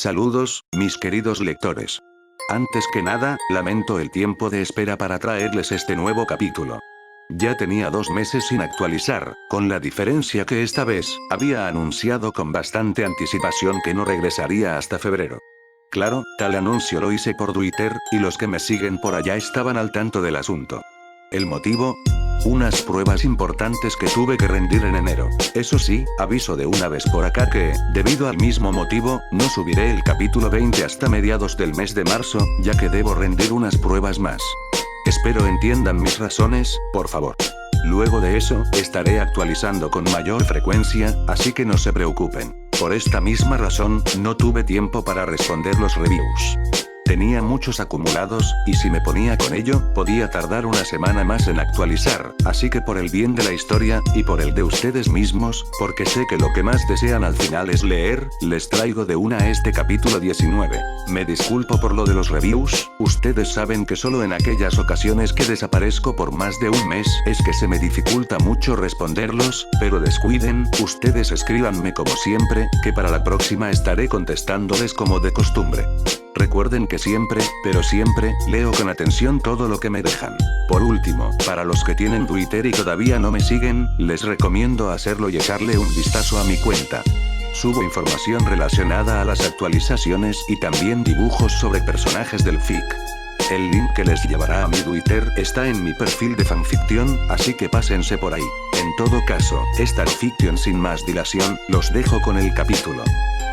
Saludos, mis queridos lectores. Antes que nada, lamento el tiempo de espera para traerles este nuevo capítulo. Ya tenía 2 meses sin actualizar, con la diferencia que esta vez, había anunciado con bastante anticipación que no regresaría hasta febrero. Claro, tal anuncio lo hice por Twitter, y los que me siguen por allá estaban al tanto del asunto. ¿El motivo? Unas pruebas importantes que tuve que rendir en enero. Eso sí, aviso de una vez por acá que, debido al mismo motivo, no subiré el capítulo 20 hasta mediados del mes de marzo, ya que debo rendir unas pruebas más. Espero entiendan mis razones, por favor. Luego de eso, estaré actualizando con mayor frecuencia, así que no se preocupen. Por esta misma razón, no tuve tiempo para responder los reviews. Tenía muchos acumulados, y si me ponía con ello, podía tardar una semana más en actualizar, así que por el bien de la historia, y por el de ustedes mismos, porque sé que lo que más desean al final es leer, les traigo de una este capítulo 19. Me disculpo por lo de los reviews, ustedes saben que solo en aquellas ocasiones que desaparezco por más de un mes es que se me dificulta mucho responderlos, pero descuiden, ustedes escríbanme como siempre, que para la próxima estaré contestándoles como de costumbre. Recuerden que siempre, pero siempre, leo con atención todo lo que me dejan. Por último, para los que tienen Twitter y todavía no me siguen, les recomiendo hacerlo y echarle un vistazo a mi cuenta. Subo información relacionada a las actualizaciones y también dibujos sobre personajes del fic. El link que les llevará a mi Twitter está en mi perfil de fanfiction, así que pásense por ahí. En todo caso, esta fiction sin más dilación, los dejo con el capítulo.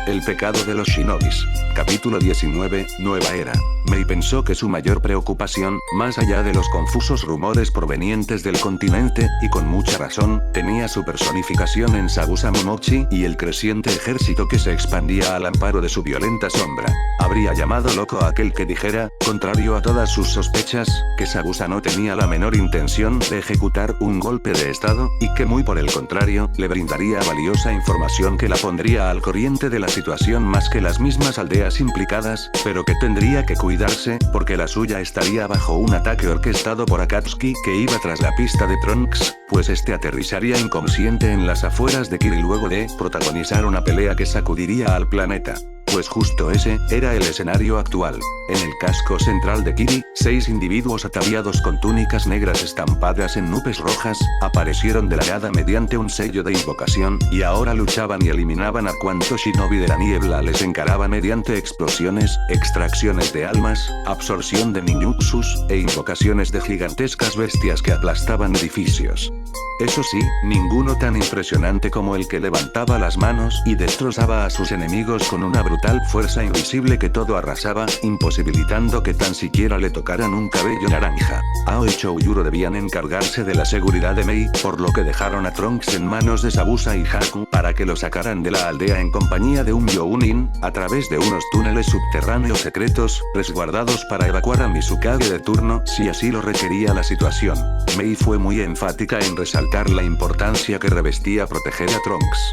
El pecado de los shinobis. Capítulo 19, Nueva Era. Mei pensó que su mayor preocupación, más allá de los confusos rumores provenientes del continente, y con mucha razón, tenía su personificación en Sabusa Momochi y el creciente ejército que se expandía al amparo de su violenta sombra. Habría llamado loco a aquel que dijera, contrario a todas sus sospechas, que Sabusa no tenía la menor intención de ejecutar un golpe de estado, y que muy por el contrario, le brindaría valiosa información que la pondría al corriente de la situación más que las mismas aldeas implicadas, pero que tendría que cuidarse, porque la suya estaría bajo un ataque orquestado por Akatsuki que iba tras la pista de Trunks, pues este aterrizaría inconsciente en las afueras de Kiri luego de protagonizar una pelea que sacudiría al planeta. Pues justo ese, era el escenario actual. En el casco central de Kiri, 6 individuos ataviados con túnicas negras estampadas en nubes rojas, aparecieron de la nada mediante un sello de invocación, y ahora luchaban y eliminaban a cuantos shinobi de la niebla les encaraba mediante explosiones, extracciones de almas, absorción de ninjutsus, e invocaciones de gigantescas bestias que aplastaban edificios. Eso sí, ninguno tan impresionante como el que levantaba las manos y destrozaba a sus enemigos con una brutal fuerza invisible que todo arrasaba, imposibilitando que tan siquiera le tocaran un cabello naranja. Ao y Choujuro debían encargarse de la seguridad de Mei, por lo que dejaron a Trunks en manos de Sabusa y Haku para que lo sacaran de la aldea en compañía de un Younin, a través de unos túneles subterráneos secretos, resguardados para evacuar a Mizukage de turno si así lo requería la situación. Mei fue muy enfática en resaltar la importancia que revestía proteger a Trunks.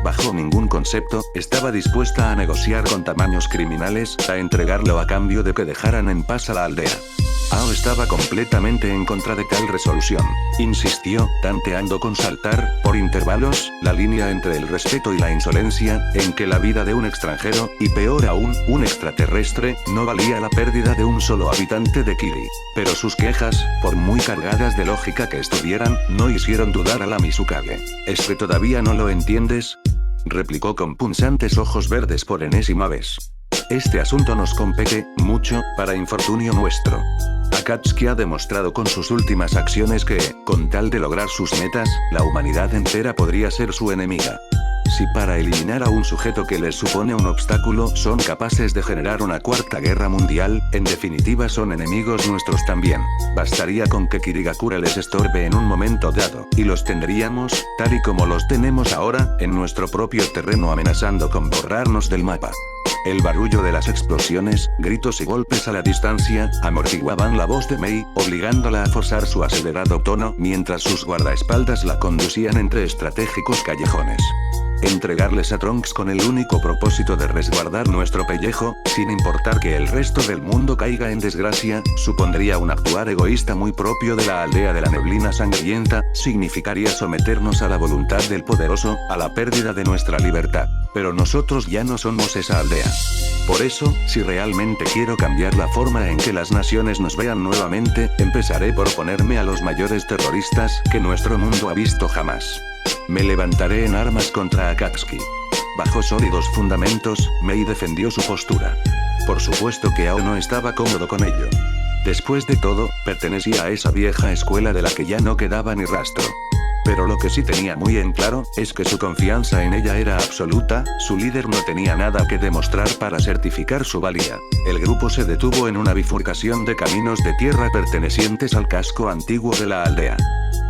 Bajo ningún concepto, estaba dispuesta a negociar con tamaños criminales, a entregarlo a cambio de que dejaran en paz a la aldea. Ao estaba completamente en contra de tal resolución. Insistió, tanteando con saltar, por intervalos, la línea entre el respeto y la insolencia, en que la vida de un extranjero, y peor aún, un extraterrestre, no valía la pérdida de un solo habitante de Kiri. Pero sus quejas, por muy cargadas de lógica que estuvieran, no hicieron dudar a la Mizukage. ¿Es que todavía no lo entiendes?, replicó con punzantes ojos verdes por enésima vez. Este asunto nos compete, mucho, para infortunio nuestro. Akatsuki ha demostrado con sus últimas acciones que, con tal de lograr sus metas, la humanidad entera podría ser su enemiga. Si para eliminar a un sujeto que les supone un obstáculo son capaces de generar una cuarta guerra mundial, en definitiva son enemigos nuestros también. Bastaría con que Kirigakura les estorbe en un momento dado, y los tendríamos, tal y como los tenemos ahora, en nuestro propio terreno amenazando con borrarnos del mapa. El barullo de las explosiones, gritos y golpes a la distancia, amortiguaban la voz de Mei, obligándola a forzar su acelerado tono mientras sus guardaespaldas la conducían entre estratégicos callejones. Entregarles a Trunks con el único propósito de resguardar nuestro pellejo, sin importar que el resto del mundo caiga en desgracia, supondría un actuar egoísta muy propio de la aldea de la neblina sangrienta, significaría someternos a la voluntad del poderoso, a la pérdida de nuestra libertad. Pero nosotros ya no somos esa aldea. Por eso, si realmente quiero cambiar la forma en que las naciones nos vean nuevamente, empezaré por oponerme a los mayores terroristas que nuestro mundo ha visto jamás. Me levantaré en armas contra Akatsuki. Bajo sólidos fundamentos, Mei defendió su postura. Por supuesto que Ao no estaba cómodo con ello. Después de todo, pertenecía a esa vieja escuela de la que ya no quedaba ni rastro. Pero lo que sí tenía muy en claro, es que su confianza en ella era absoluta, su líder no tenía nada que demostrar para certificar su valía. El grupo se detuvo en una bifurcación de caminos de tierra pertenecientes al casco antiguo de la aldea.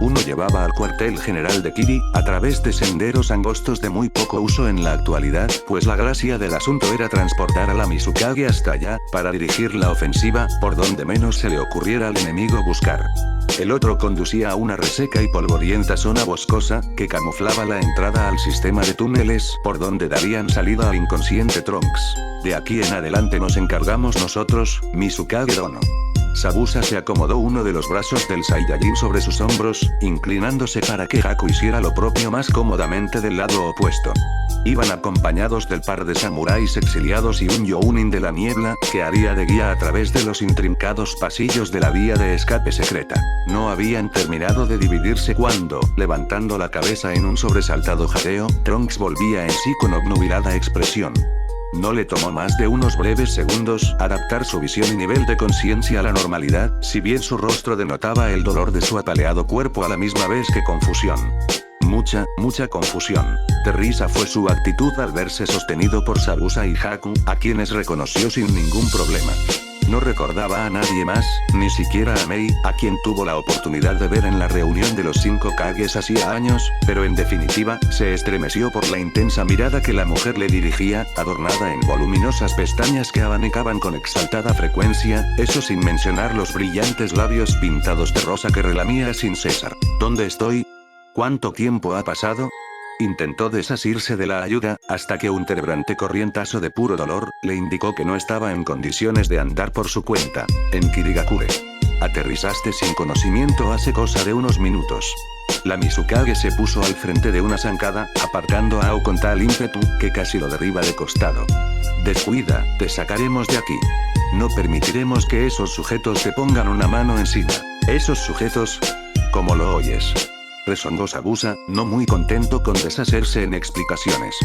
Uno llevaba al cuartel general de Kiri, a través de senderos angostos de muy poco uso en la actualidad, pues la gracia del asunto era transportar a la Mizukage hasta allá, para dirigir la ofensiva, por donde menos se le ocurriera al enemigo buscar. El otro conducía a una reseca y polvorienta zona boscosa, que camuflaba la entrada al sistema de túneles, por donde darían salida al inconsciente Trunks. De aquí en adelante nos encargamos nosotros, Mizukage Dono. Zabuza se acomodó uno de los brazos del Saiyajin sobre sus hombros, inclinándose para que Haku hiciera lo propio más cómodamente del lado opuesto. Iban acompañados del par de samuráis exiliados y un Younin de la niebla, que haría de guía a través de los intrincados pasillos de la vía de escape secreta. No habían terminado de dividirse cuando, levantando la cabeza en un sobresaltado jadeo, Trunks volvía en sí con obnubilada expresión. No le tomó más de unos breves segundos adaptar su visión y nivel de conciencia a la normalidad, si bien su rostro denotaba el dolor de su apaleado cuerpo a la misma vez que confusión. Mucha confusión. De risa fue su actitud al verse sostenido por Zabuza y Haku, a quienes reconoció sin ningún problema. No recordaba a nadie más, ni siquiera a Mei, a quien tuvo la oportunidad de ver en la reunión de los 5 Kages hacía años, pero en definitiva, se estremeció por la intensa mirada que la mujer le dirigía, adornada en voluminosas pestañas que abanicaban con exaltada frecuencia, eso sin mencionar los brillantes labios pintados de rosa que relamía sin cesar. ¿Dónde estoy? ¿Cuánto tiempo ha pasado? Intentó desasirse de la ayuda, hasta que un tenebrante corrientazo de puro dolor, le indicó que no estaba en condiciones de andar por su cuenta, en Kirigakure. Aterrizaste sin conocimiento hace cosa de unos minutos. La Mizukage se puso al frente de una zancada, apartando a Ao con tal ímpetu, que casi lo derriba de costado. Descuida, te sacaremos de aquí. No permitiremos que esos sujetos te pongan una mano encima. ¿Esos sujetos? ¿Cómo lo oyes? Resongó Zabuza, no muy contento con deshacerse en explicaciones.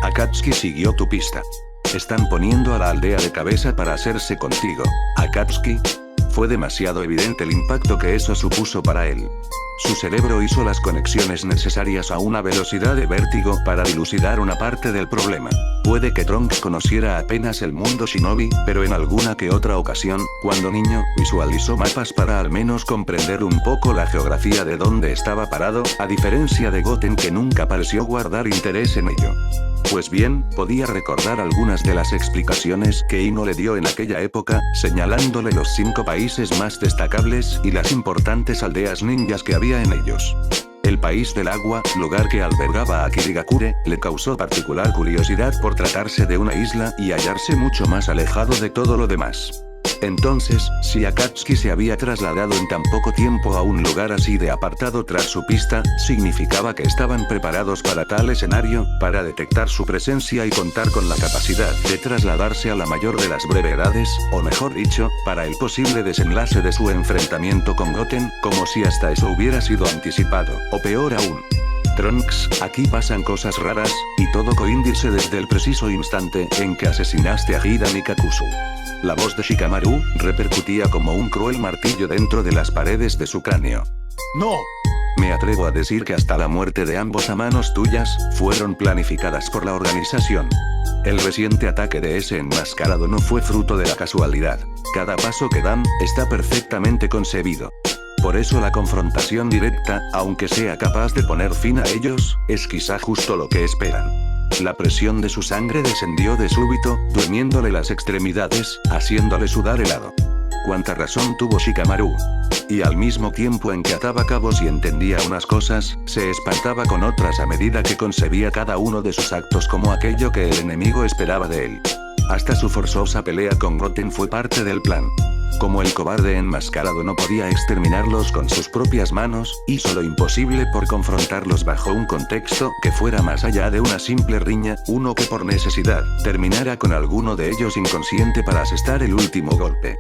Akatsuki siguió tu pista. Están poniendo a la aldea de cabeza para hacerse contigo. ¿Akatsuki? Fue demasiado evidente el impacto que eso supuso para él. Su cerebro hizo las conexiones necesarias a una velocidad de vértigo para dilucidar una parte del problema. Puede que Trunks conociera apenas el mundo shinobi, pero en alguna que otra ocasión, cuando niño, visualizó mapas para al menos comprender un poco la geografía de dónde estaba parado, a diferencia de Goten que nunca pareció guardar interés en ello. Pues bien, podía recordar algunas de las explicaciones que Ino le dio en aquella época, señalándole los 5 países más destacables y las importantes aldeas ninjas que había en ellos. El país del agua, lugar que albergaba a Kirigakure, le causó particular curiosidad por tratarse de una isla y hallarse mucho más alejado de todo lo demás. Entonces, si Akatsuki se había trasladado en tan poco tiempo a un lugar así de apartado tras su pista, significaba que estaban preparados para tal escenario, para detectar su presencia y contar con la capacidad de trasladarse a la mayor de las brevedades, o mejor dicho, para el posible desenlace de su enfrentamiento con Goten, como si hasta eso hubiera sido anticipado, o peor aún. Trunks, aquí pasan cosas raras, y todo coincide desde el preciso instante en que asesinaste a Hida Nikakuzu. La voz de Shikamaru repercutía como un cruel martillo dentro de las paredes de su cráneo. ¡No! Me atrevo a decir que hasta la muerte de ambos a manos tuyas, fueron planificadas por la organización. El reciente ataque de ese enmascarado no fue fruto de la casualidad. Cada paso que dan, está perfectamente concebido. Por eso la confrontación directa, aunque sea capaz de poner fin a ellos, es quizá justo lo que esperan. La presión de su sangre descendió de súbito, durmiéndole las extremidades, haciéndole sudar helado. Cuánta razón tuvo Shikamaru. Y al mismo tiempo en que ataba cabos y entendía unas cosas, se espantaba con otras a medida que concebía cada uno de sus actos como aquello que el enemigo esperaba de él. Hasta su forzosa pelea con Goten fue parte del plan. Como el cobarde enmascarado no podía exterminarlos con sus propias manos, hizo lo imposible por confrontarlos bajo un contexto que fuera más allá de una simple riña, uno que por necesidad, terminara con alguno de ellos inconsciente para asestar el último golpe.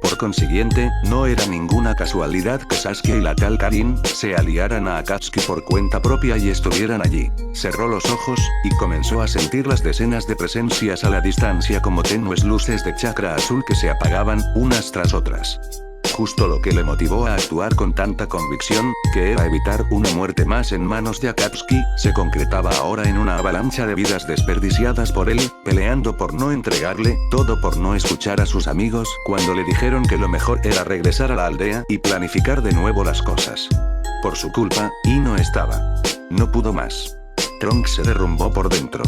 Por consiguiente, no era ninguna casualidad que Sasuke y la tal Karin se aliaran a Akatsuki por cuenta propia y estuvieran allí. Cerró los ojos, y comenzó a sentir las decenas de presencias a la distancia como tenues luces de chakra azul que se apagaban, unas tras otras. Justo lo que le motivó a actuar con tanta convicción, que era evitar una muerte más en manos de Akatsuki, se concretaba ahora en una avalancha de vidas desperdiciadas por él, peleando por no entregarle, todo por no escuchar a sus amigos, cuando le dijeron que lo mejor era regresar a la aldea y planificar de nuevo las cosas. Por su culpa, Ino estaba. No pudo más. Trunks se derrumbó por dentro.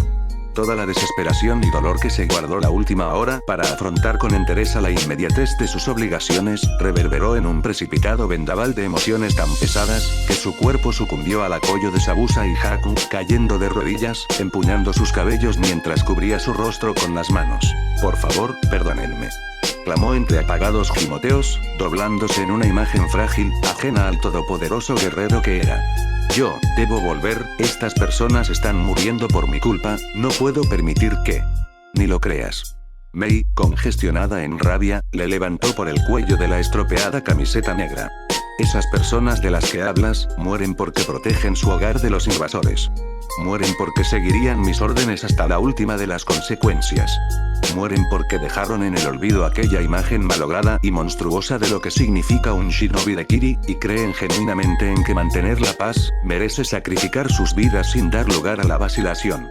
Toda la desesperación y dolor que se guardó la última hora para afrontar con entereza la inmediatez de sus obligaciones, reverberó en un precipitado vendaval de emociones tan pesadas, que su cuerpo sucumbió al apoyo de Zabuza y Haku, cayendo de rodillas, empuñando sus cabellos mientras cubría su rostro con las manos. Por favor, perdónenme. Clamó entre apagados gimoteos, doblándose en una imagen frágil, ajena al todopoderoso guerrero que era. Yo, debo volver, estas personas están muriendo por mi culpa, no puedo permitir que... Ni lo creas. Mei, congestionada en rabia, le levantó por el cuello de la estropeada camiseta negra. Esas personas de las que hablas, mueren porque protegen su hogar de los invasores. Mueren porque seguirían mis órdenes hasta la última de las consecuencias. Mueren porque dejaron en el olvido aquella imagen malograda y monstruosa de lo que significa un shinobi de Kiri, y creen genuinamente en que mantener la paz, merece sacrificar sus vidas sin dar lugar a la vacilación.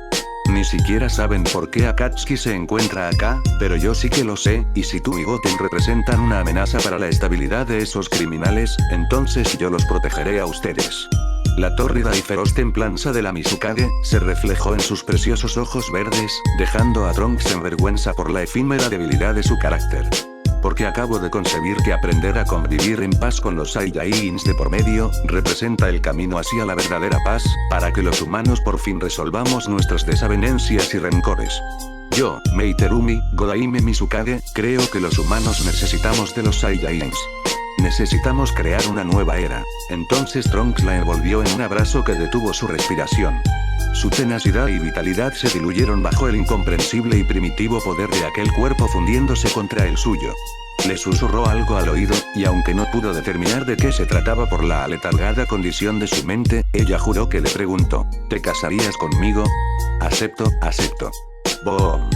Ni siquiera saben por qué Akatsuki se encuentra acá, pero yo sí que lo sé, y si tú y Goten representan una amenaza para la estabilidad de esos criminales, entonces yo los protegeré a ustedes. La tórrida y feroz templanza de la Mizukage se reflejó en sus preciosos ojos verdes, dejando a Trunks en vergüenza por la efímera debilidad de su carácter. Porque acabo de concebir que aprender a convivir en paz con los Saiyajins de por medio, representa el camino hacia la verdadera paz, para que los humanos por fin resolvamos nuestras desavenencias y rencores. Yo, Meiterumi, Godaime Mizukage, creo que los humanos necesitamos de los Saiyajins. Necesitamos crear una nueva era. Entonces Trunks la envolvió en un abrazo que detuvo su respiración. Su tenacidad y vitalidad se diluyeron bajo el incomprensible y primitivo poder de aquel cuerpo fundiéndose contra el suyo. Le susurró algo al oído, y aunque no pudo determinar de qué se trataba por la aletargada condición de su mente, ella juró que le preguntó: ¿te casarías conmigo? Acepto, acepto. ¡Boom!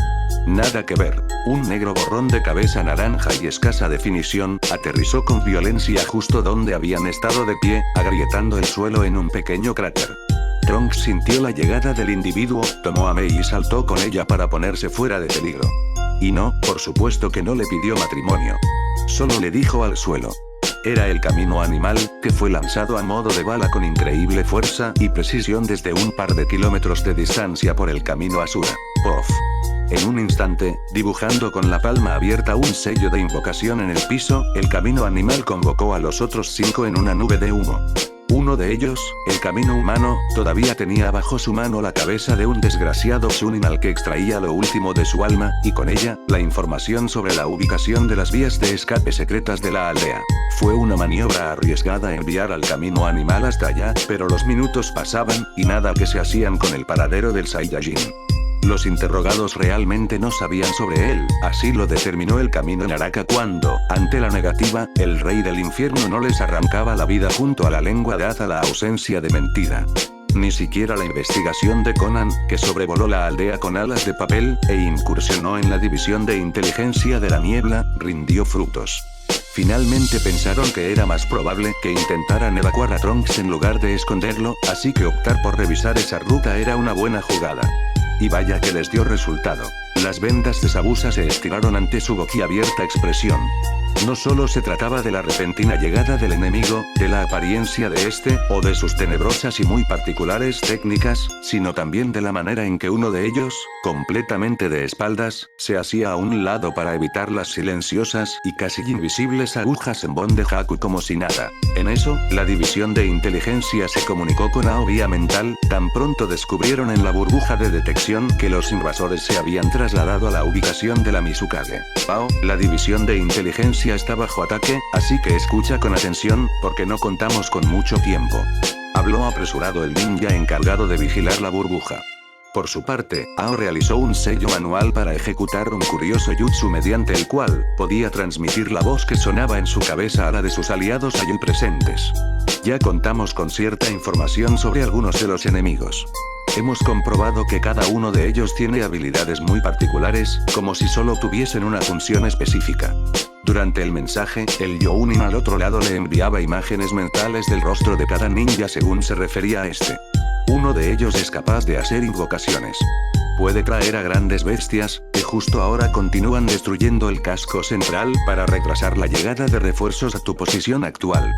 Nada que ver. Un negro borrón de cabeza naranja y escasa definición, aterrizó con violencia justo donde habían estado de pie, agrietando el suelo en un pequeño cráter. Trunks sintió la llegada del individuo, tomó a Mei y saltó con ella para ponerse fuera de peligro. Y no, por supuesto que no le pidió matrimonio. Solo le dijo al suelo. Era el camino animal, que fue lanzado a modo de bala con increíble fuerza y precisión desde un par de kilómetros de distancia por el camino Asura. ¡Pof! En un instante, dibujando con la palma abierta un sello de invocación en el piso, el camino animal convocó a los otros 5 en una nube de humo. Uno de ellos, el camino humano, todavía tenía bajo su mano la cabeza de un desgraciado Chunin al que extraía lo último de su alma, y con ella, la información sobre la ubicación de las vías de escape secretas de la aldea. Fue una maniobra arriesgada enviar al camino animal hasta allá, pero los minutos pasaban, y nada que se hacían con el paradero del Saiyajin. Los interrogados realmente no sabían sobre él, así lo determinó el camino Naraka cuando, ante la negativa, el rey del infierno no les arrancaba la vida junto a la lengua dada la ausencia de mentira. Ni siquiera la investigación de Conan, que sobrevoló la aldea con alas de papel, e incursionó en la división de inteligencia de la niebla, rindió frutos. Finalmente pensaron que era más probable que intentaran evacuar a Trunks en lugar de esconderlo, así que optar por revisar esa ruta era una buena jugada. Y vaya que les dio resultado. Las vendas de Zabuza se estiraron ante su boquiabierta expresión. No solo se trataba de la repentina llegada del enemigo, de la apariencia de este, o de sus tenebrosas y muy particulares técnicas, sino también de la manera en que uno de ellos, completamente de espaldas, se hacía a un lado para evitar las silenciosas y casi invisibles agujas en Bon de Haku como si nada. En eso, la división de inteligencia se comunicó con Ao vía mental, tan pronto descubrieron en la burbuja de detección que los invasores se habían trasladado a la ubicación de la Mizukage. Ao, la división de inteligencia está bajo ataque, así que escucha con atención, porque no contamos con mucho tiempo. Habló apresurado el ninja encargado de vigilar la burbuja. Por su parte, Ao realizó un sello manual para ejecutar un curioso jutsu mediante el cual podía transmitir la voz que sonaba en su cabeza a la de sus aliados allí presentes. Ya contamos con cierta información sobre algunos de los enemigos. Hemos comprobado que cada uno de ellos tiene habilidades muy particulares, como si solo tuviesen una función específica. Durante el mensaje, el Younin al otro lado le enviaba imágenes mentales del rostro de cada ninja según se refería a este. Uno de ellos es capaz de hacer invocaciones. Puede traer a grandes bestias, que justo ahora continúan destruyendo el casco central para retrasar la llegada de refuerzos a tu posición actual.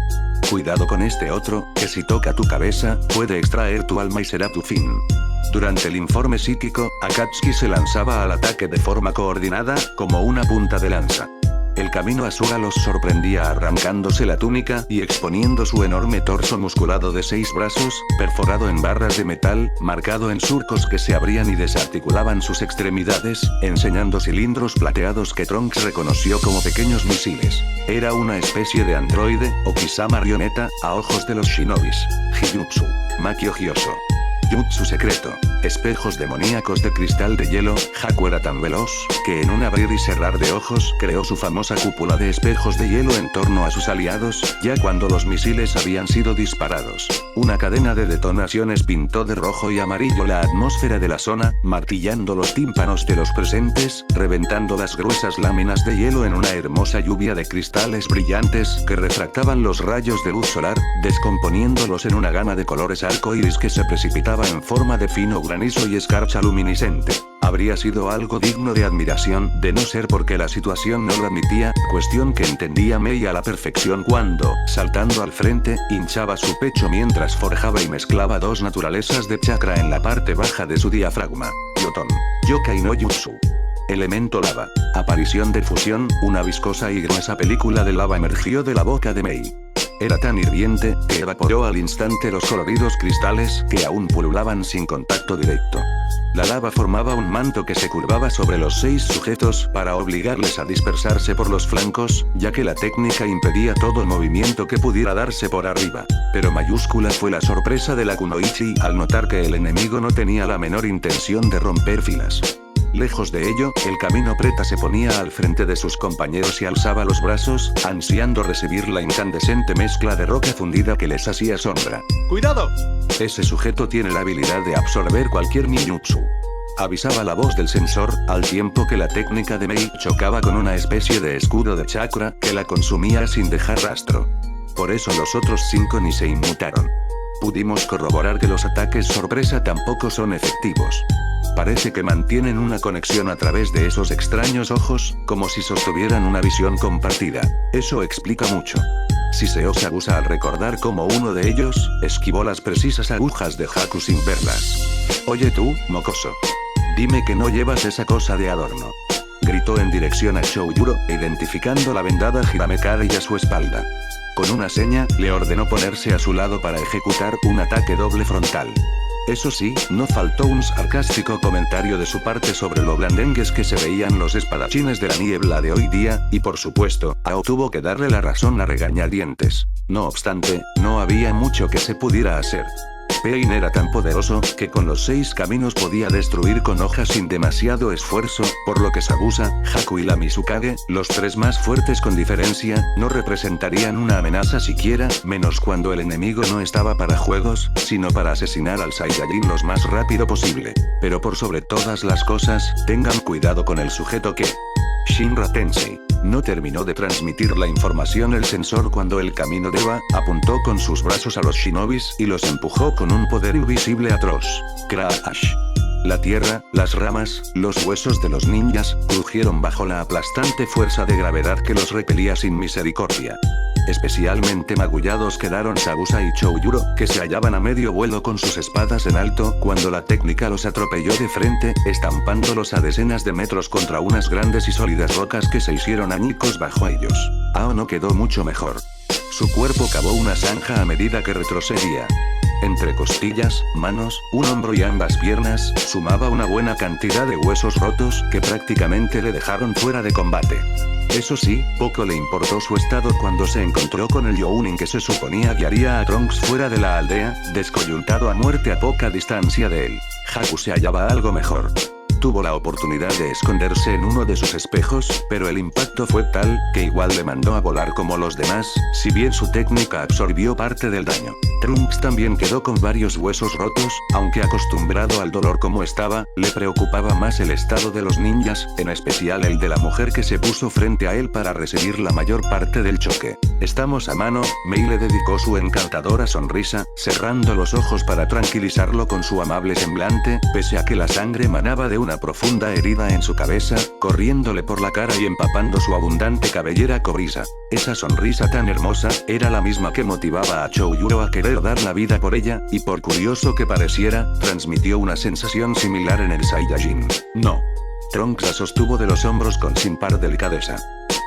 Cuidado con este otro, que si toca tu cabeza, puede extraer tu alma y será tu fin. Durante el informe psíquico, Akatsuki se lanzaba al ataque de forma coordinada, como una punta de lanza. El camino Asura los sorprendía arrancándose la túnica y exponiendo su enorme torso musculado de 6 brazos, perforado en barras de metal, marcado en surcos que se abrían y desarticulaban sus extremidades, enseñando cilindros plateados que Trunks reconoció como pequeños misiles. Era una especie de androide, o quizá marioneta, a ojos de los shinobis. Hyujutsu. Makio Hyoso. Jutsu secreto. Espejos demoníacos de cristal de hielo. Haku era tan veloz, que en un abrir y cerrar de ojos, creó su famosa cúpula de espejos de hielo en torno a sus aliados, ya cuando los misiles habían sido disparados. Una cadena de detonaciones pintó de rojo y amarillo la atmósfera de la zona, martillando los tímpanos de los presentes, reventando las gruesas láminas de hielo en una hermosa lluvia de cristales brillantes que refractaban los rayos de luz solar, descomponiéndolos en una gama de colores arcoíris que se precipitaba en forma de fino granizo y escarcha luminiscente. Habría sido algo digno de admiración, de no ser porque la situación no lo admitía, cuestión que entendía Mei a la perfección cuando, saltando al frente, hinchaba su pecho mientras forjaba y mezclaba 2 naturalezas de chakra en la parte baja de su diafragma. Yoton. Yokai no Jutsu. Elemento lava. Aparición de fusión, una viscosa y gruesa película de lava emergió de la boca de Mei. Era tan hirviente, que evaporó al instante los coloridos cristales que aún pululaban sin contacto directo. La lava formaba un manto que se curvaba sobre los 6 sujetos para obligarles a dispersarse por los flancos, ya que la técnica impedía todo movimiento que pudiera darse por arriba. Pero mayúscula fue la sorpresa de la Kunoichi al notar que el enemigo no tenía la menor intención de romper filas. Lejos de ello, el camino preta se ponía al frente de sus compañeros y alzaba los brazos, ansiando recibir la incandescente mezcla de roca fundida que les hacía sombra. ¡Cuidado! Ese sujeto tiene la habilidad de absorber cualquier ninjutsu. Avisaba la voz del sensor, al tiempo que la técnica de Mei chocaba con una especie de escudo de chakra que la consumía sin dejar rastro. Por eso los otros 5 ni se inmutaron. Pudimos corroborar que los ataques sorpresa tampoco son efectivos. Parece que mantienen una conexión a través de esos extraños ojos, como si sostuvieran una visión compartida. Eso explica mucho. Si se os abusa al recordar cómo uno de ellos esquivó las precisas agujas de Haku sin verlas. Oye tú, mocoso. Dime que no llevas esa cosa de adorno. Gritó en dirección a Choujuro, identificando la vendada Hiramekari a su espalda. Con una seña, le ordenó ponerse a su lado para ejecutar un ataque doble frontal. Eso sí, no faltó un sarcástico comentario de su parte sobre lo blandengues que se veían los espadachines de la niebla de hoy día, y por supuesto, Ao tuvo que darle la razón a regañadientes. No obstante, no había mucho que se pudiera hacer. Pain era tan poderoso, que con los 6 caminos podía destruir con hojas sin demasiado esfuerzo, por lo que Sabusa, Haku y la Mizukage, los 3 más fuertes con diferencia, no representarían una amenaza siquiera, menos cuando el enemigo no estaba para juegos, sino para asesinar al Saiyajin lo más rápido posible. Pero por sobre todas las cosas, tengan cuidado con el sujeto que... Shinra Tensei. No terminó de transmitir la información el sensor cuando el camino Deva apuntó con sus brazos a los shinobis y los empujó con un poder invisible atroz. Crash. La tierra, las ramas, los huesos de los ninjas, crujieron bajo la aplastante fuerza de gravedad que los repelía sin misericordia. Especialmente magullados quedaron Sabusa y Choujuro, que se hallaban a medio vuelo con sus espadas en alto cuando la técnica los atropelló de frente, estampándolos a decenas de metros contra unas grandes y sólidas rocas que se hicieron añicos bajo ellos. Ao no quedó mucho mejor. Su cuerpo cavó una zanja a medida que retrocedía. Entre costillas, manos, un hombro y ambas piernas, sumaba una buena cantidad de huesos rotos que prácticamente le dejaron fuera de combate. Eso sí, poco le importó su estado cuando se encontró con el Younin que se suponía guiaría a Trunks fuera de la aldea, descoyuntado a muerte a poca distancia de él. Haku se hallaba algo mejor. Tuvo la oportunidad de esconderse en uno de sus espejos, pero el impacto fue tal, que igual le mandó a volar como los demás, si bien su técnica absorbió parte del daño. Trunks también quedó con varios huesos rotos, aunque acostumbrado al dolor como estaba, le preocupaba más el estado de los ninjas, en especial el de la mujer que se puso frente a él para recibir la mayor parte del choque. «Estamos a mano», Mei le dedicó su encantadora sonrisa, cerrando los ojos para tranquilizarlo con su amable semblante, pese a que la sangre manaba de una profunda herida en su cabeza, corriéndole por la cara y empapando su abundante cabellera cobriza. Esa sonrisa tan hermosa, era la misma que motivaba a Choujuro a querer dar la vida por ella, y por curioso que pareciera, transmitió una sensación similar en el Saiyajin. No. Trunks la sostuvo de los hombros con sin par delicadeza.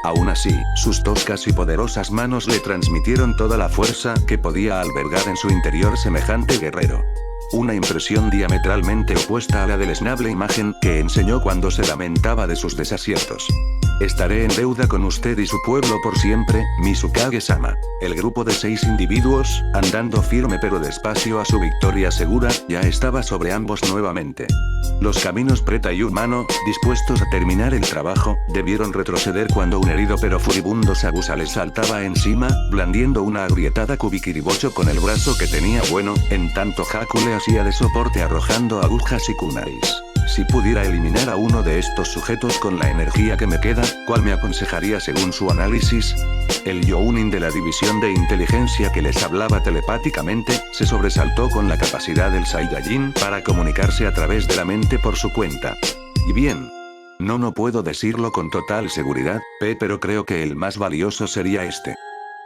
Aún así, sus toscas y poderosas manos le transmitieron toda la fuerza que podía albergar en su interior semejante guerrero. Una impresión diametralmente opuesta a la deleznable imagen que enseñó cuando se lamentaba de sus desaciertos. «Estaré en deuda con usted y su pueblo por siempre, Mizukage-sama». El grupo de 6 individuos, andando firme pero despacio a su victoria segura, ya estaba sobre ambos nuevamente. Los caminos Preta y Humano, dispuestos a terminar el trabajo, debieron retroceder cuando un herido pero furibundo Sabusa les saltaba encima, blandiendo una agrietada Kubikiribocho con el brazo que tenía bueno, en tanto Haku le hacía de soporte arrojando agujas y kunaris. Si pudiera eliminar a uno de estos sujetos con la energía que me queda, ¿cuál me aconsejaría según su análisis? El Younin de la división de inteligencia que les hablaba telepáticamente, se sobresaltó con la capacidad del Saiyajin para comunicarse a través de la mente por su cuenta. Y bien. No puedo decirlo con total seguridad, pero creo que el más valioso sería este.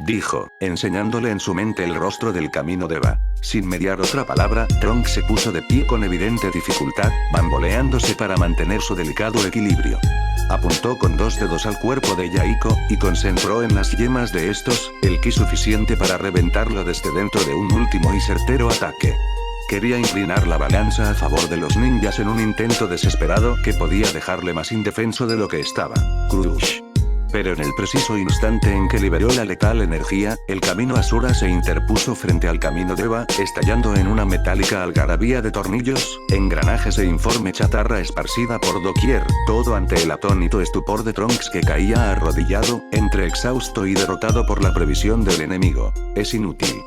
Dijo, enseñándole en su mente el rostro del camino de Eva. Sin mediar otra palabra, Trunks se puso de pie con evidente dificultad, bamboleándose para mantener su delicado equilibrio. Apuntó con 2 dedos al cuerpo de Yaiko, y concentró en las yemas de estos, el ki suficiente para reventarlo desde dentro de un último y certero ataque. Quería inclinar la balanza a favor de los ninjas en un intento desesperado que podía dejarle más indefenso de lo que estaba. Crush. Pero en el preciso instante en que liberó la letal energía, el camino Asura se interpuso frente al camino de Eva, estallando en una metálica algarabía de tornillos, engranajes e informe chatarra esparcida por doquier, todo ante el atónito estupor de Trunks que caía arrodillado, entre exhausto y derrotado por la previsión del enemigo. Es inútil.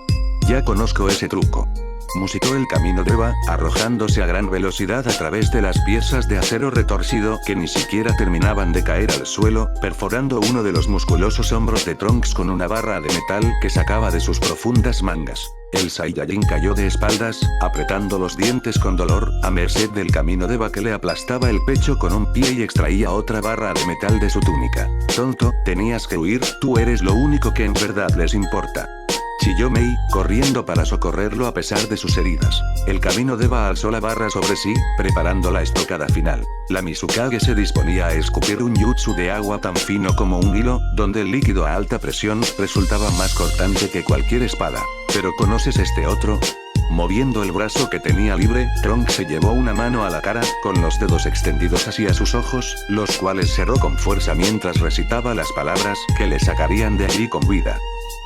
Ya conozco ese truco. Musitó el camino de Eva, arrojándose a gran velocidad a través de las piezas de acero retorcido que ni siquiera terminaban de caer al suelo, perforando uno de los musculosos hombros de Trunks con una barra de metal que sacaba de sus profundas mangas. El Saiyajin cayó de espaldas, apretando los dientes con dolor, a merced del camino de Eva que le aplastaba el pecho con un pie y extraía otra barra de metal de su túnica. Tonto, tenías que huir, tú eres lo único que en verdad les importa. Chilló Mei, corriendo para socorrerlo a pesar de sus heridas. El camino de Eva alzó la barra sobre sí, preparando la estocada final. La Mizukage se disponía a escupir un jutsu de agua tan fino como un hilo, donde el líquido a alta presión resultaba más cortante que cualquier espada. ¿Pero conoces este otro? Moviendo el brazo que tenía libre, Trunks se llevó una mano a la cara, con los dedos extendidos hacia sus ojos, los cuales cerró con fuerza mientras recitaba las palabras que le sacarían de allí con vida.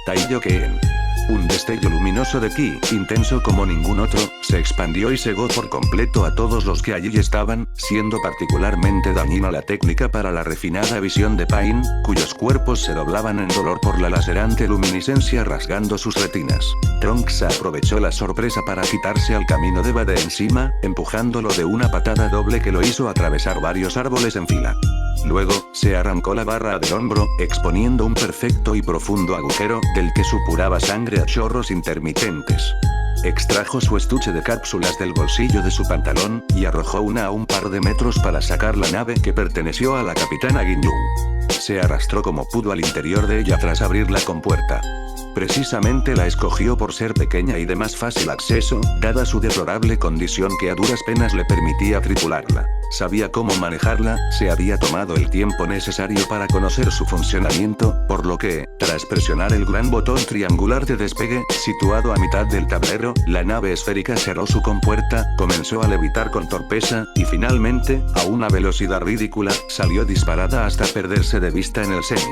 Taiyoken. Un destello luminoso de ki, intenso como ningún otro, se expandió y cegó por completo a todos los que allí estaban, siendo particularmente dañina la técnica para la refinada visión de Pain, cuyos cuerpos se doblaban en dolor por la lacerante luminiscencia rasgando sus retinas. Trunks aprovechó la sorpresa para quitarse al camino de Eva de encima, empujándolo de una patada doble que lo hizo atravesar varios árboles en fila. Luego, se arrancó la barra del hombro, exponiendo un perfecto y profundo agujero, del que supuraba sangre a chorros intermitentes. Extrajo su estuche de cápsulas del bolsillo de su pantalón, y arrojó una a un par de metros para sacar la nave que perteneció a la capitana Ginyu. Se arrastró como pudo al interior de ella tras abrir la compuerta. Precisamente la escogió por ser pequeña y de más fácil acceso, dada su deplorable condición que a duras penas le permitía tripularla. Sabía cómo manejarla, se había tomado el tiempo necesario para conocer su funcionamiento, por lo que, tras presionar el gran botón triangular de despegue, situado a mitad del tablero, la nave esférica cerró su compuerta, comenzó a levitar con torpeza, y finalmente, a una velocidad ridícula, salió disparada hasta perderse de vista en el cenit.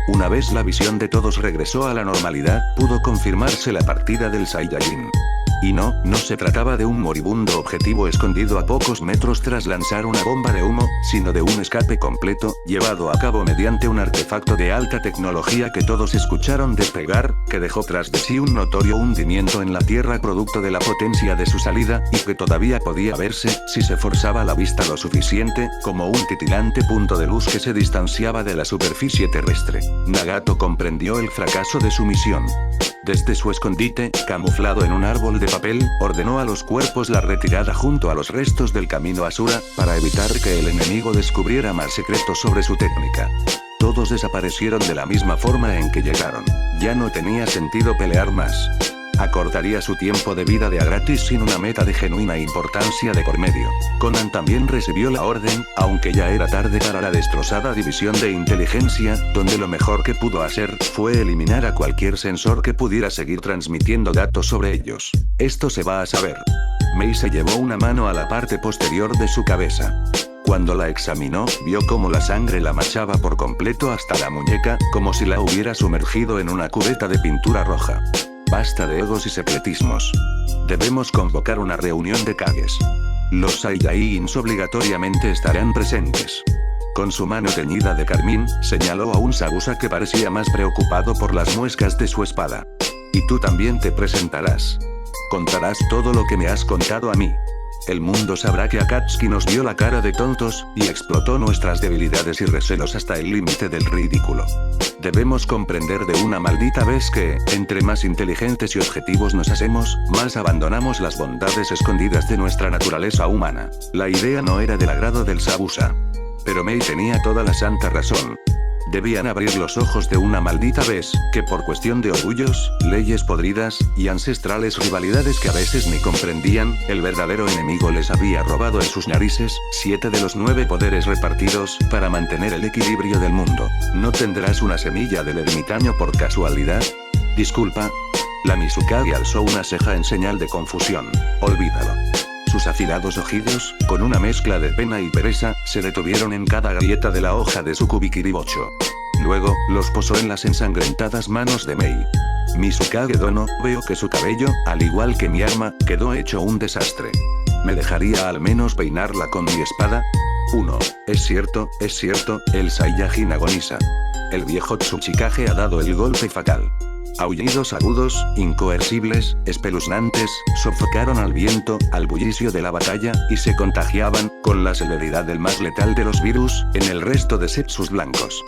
Una vez la visión de todos regresó a la normalidad, pudo confirmarse la partida del Saiyajin. Y no se trataba de un moribundo objetivo escondido a pocos metros tras lanzar una bomba de humo, sino de un escape completo, llevado a cabo mediante un artefacto de alta tecnología que todos escucharon despegar, que dejó tras de sí un notorio hundimiento en la tierra producto de la potencia de su salida, y que todavía podía verse, si se forzaba la vista lo suficiente, como un titilante punto de luz que se distanciaba de la superficie terrestre. Nagato comprendió el fracaso de su misión. Desde su escondite, camuflado en un árbol de papel, ordenó a los cuerpos la retirada junto a los restos del camino Asura, para evitar que el enemigo descubriera más secretos sobre su técnica. Todos desaparecieron de la misma forma en que llegaron. Ya no tenía sentido pelear más. Acortaría su tiempo de vida de a gratis sin una meta de genuina importancia de por medio. Conan también recibió la orden, aunque ya era tarde para la destrozada división de inteligencia, donde lo mejor que pudo hacer, fue eliminar a cualquier sensor que pudiera seguir transmitiendo datos sobre ellos. Esto se va a saber. Mei se llevó una mano a la parte posterior de su cabeza. Cuando la examinó, vio cómo la sangre la manchaba por completo hasta la muñeca, como si la hubiera sumergido en una cubeta de pintura roja. Basta de egos y secretismos. Debemos convocar una reunión de Kages. Los Saiyajins obligatoriamente estarán presentes. Con su mano teñida de carmín, señaló a un Zabuza que parecía más preocupado por las muescas de su espada. Y tú también te presentarás. Contarás todo lo que me has contado a mí. El mundo sabrá que Akatsuki nos vio la cara de tontos, y explotó nuestras debilidades y recelos hasta el límite del ridículo. Debemos comprender de una maldita vez que, entre más inteligentes y objetivos nos hacemos, más abandonamos las bondades escondidas de nuestra naturaleza humana. La idea no era del agrado del Zabuza. Pero Mei tenía toda la santa razón. Debían abrir los ojos de una maldita vez, que por cuestión de orgullos, leyes podridas, y ancestrales rivalidades que a veces ni comprendían, el verdadero enemigo les había robado en sus narices 7 de los 9 poderes repartidos, para mantener el equilibrio del mundo. ¿No tendrás una semilla del ermitaño por casualidad? Disculpa. La Mizukage alzó una ceja en señal de confusión. Olvídalo. Sus afilados ojillos, con una mezcla de pena y pereza, se detuvieron en cada grieta de la hoja de su kubikiribocho. Luego, los posó en las ensangrentadas manos de Mei. Mizukage Dono, veo que su cabello, al igual que mi arma, quedó hecho un desastre. ¿Me dejaría al menos peinarla con mi espada? 1. Es cierto, el Saiyajin agoniza. El viejo Tsuchikage ha dado el golpe fatal. Aullidos agudos, incoercibles, espeluznantes, sofocaron al viento, al bullicio de la batalla, y se contagiaban, con la celeridad del más letal de los virus, en el resto de Zetsus blancos.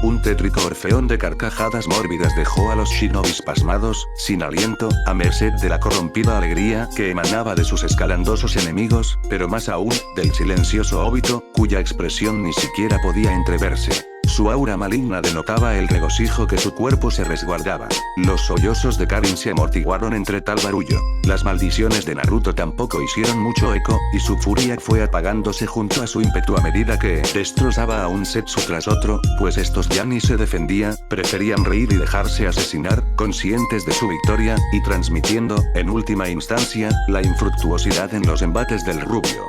Un tétrico orfeón de carcajadas mórbidas dejó a los shinobis pasmados, sin aliento, a merced de la corrompida alegría que emanaba de sus escalandosos enemigos, pero más aún, del silencioso Obito, cuya expresión ni siquiera podía entreverse. Su aura maligna denotaba el regocijo que su cuerpo se resguardaba. Los sollozos de Karin se amortiguaron entre tal barullo. Las maldiciones de Naruto tampoco hicieron mucho eco, y su furia fue apagándose junto a su ímpetu a medida que destrozaba a un Zetsu tras otro, pues estos ya ni se defendían, preferían reír y dejarse asesinar, conscientes de su victoria, y transmitiendo, en última instancia, la infructuosidad en los embates del rubio.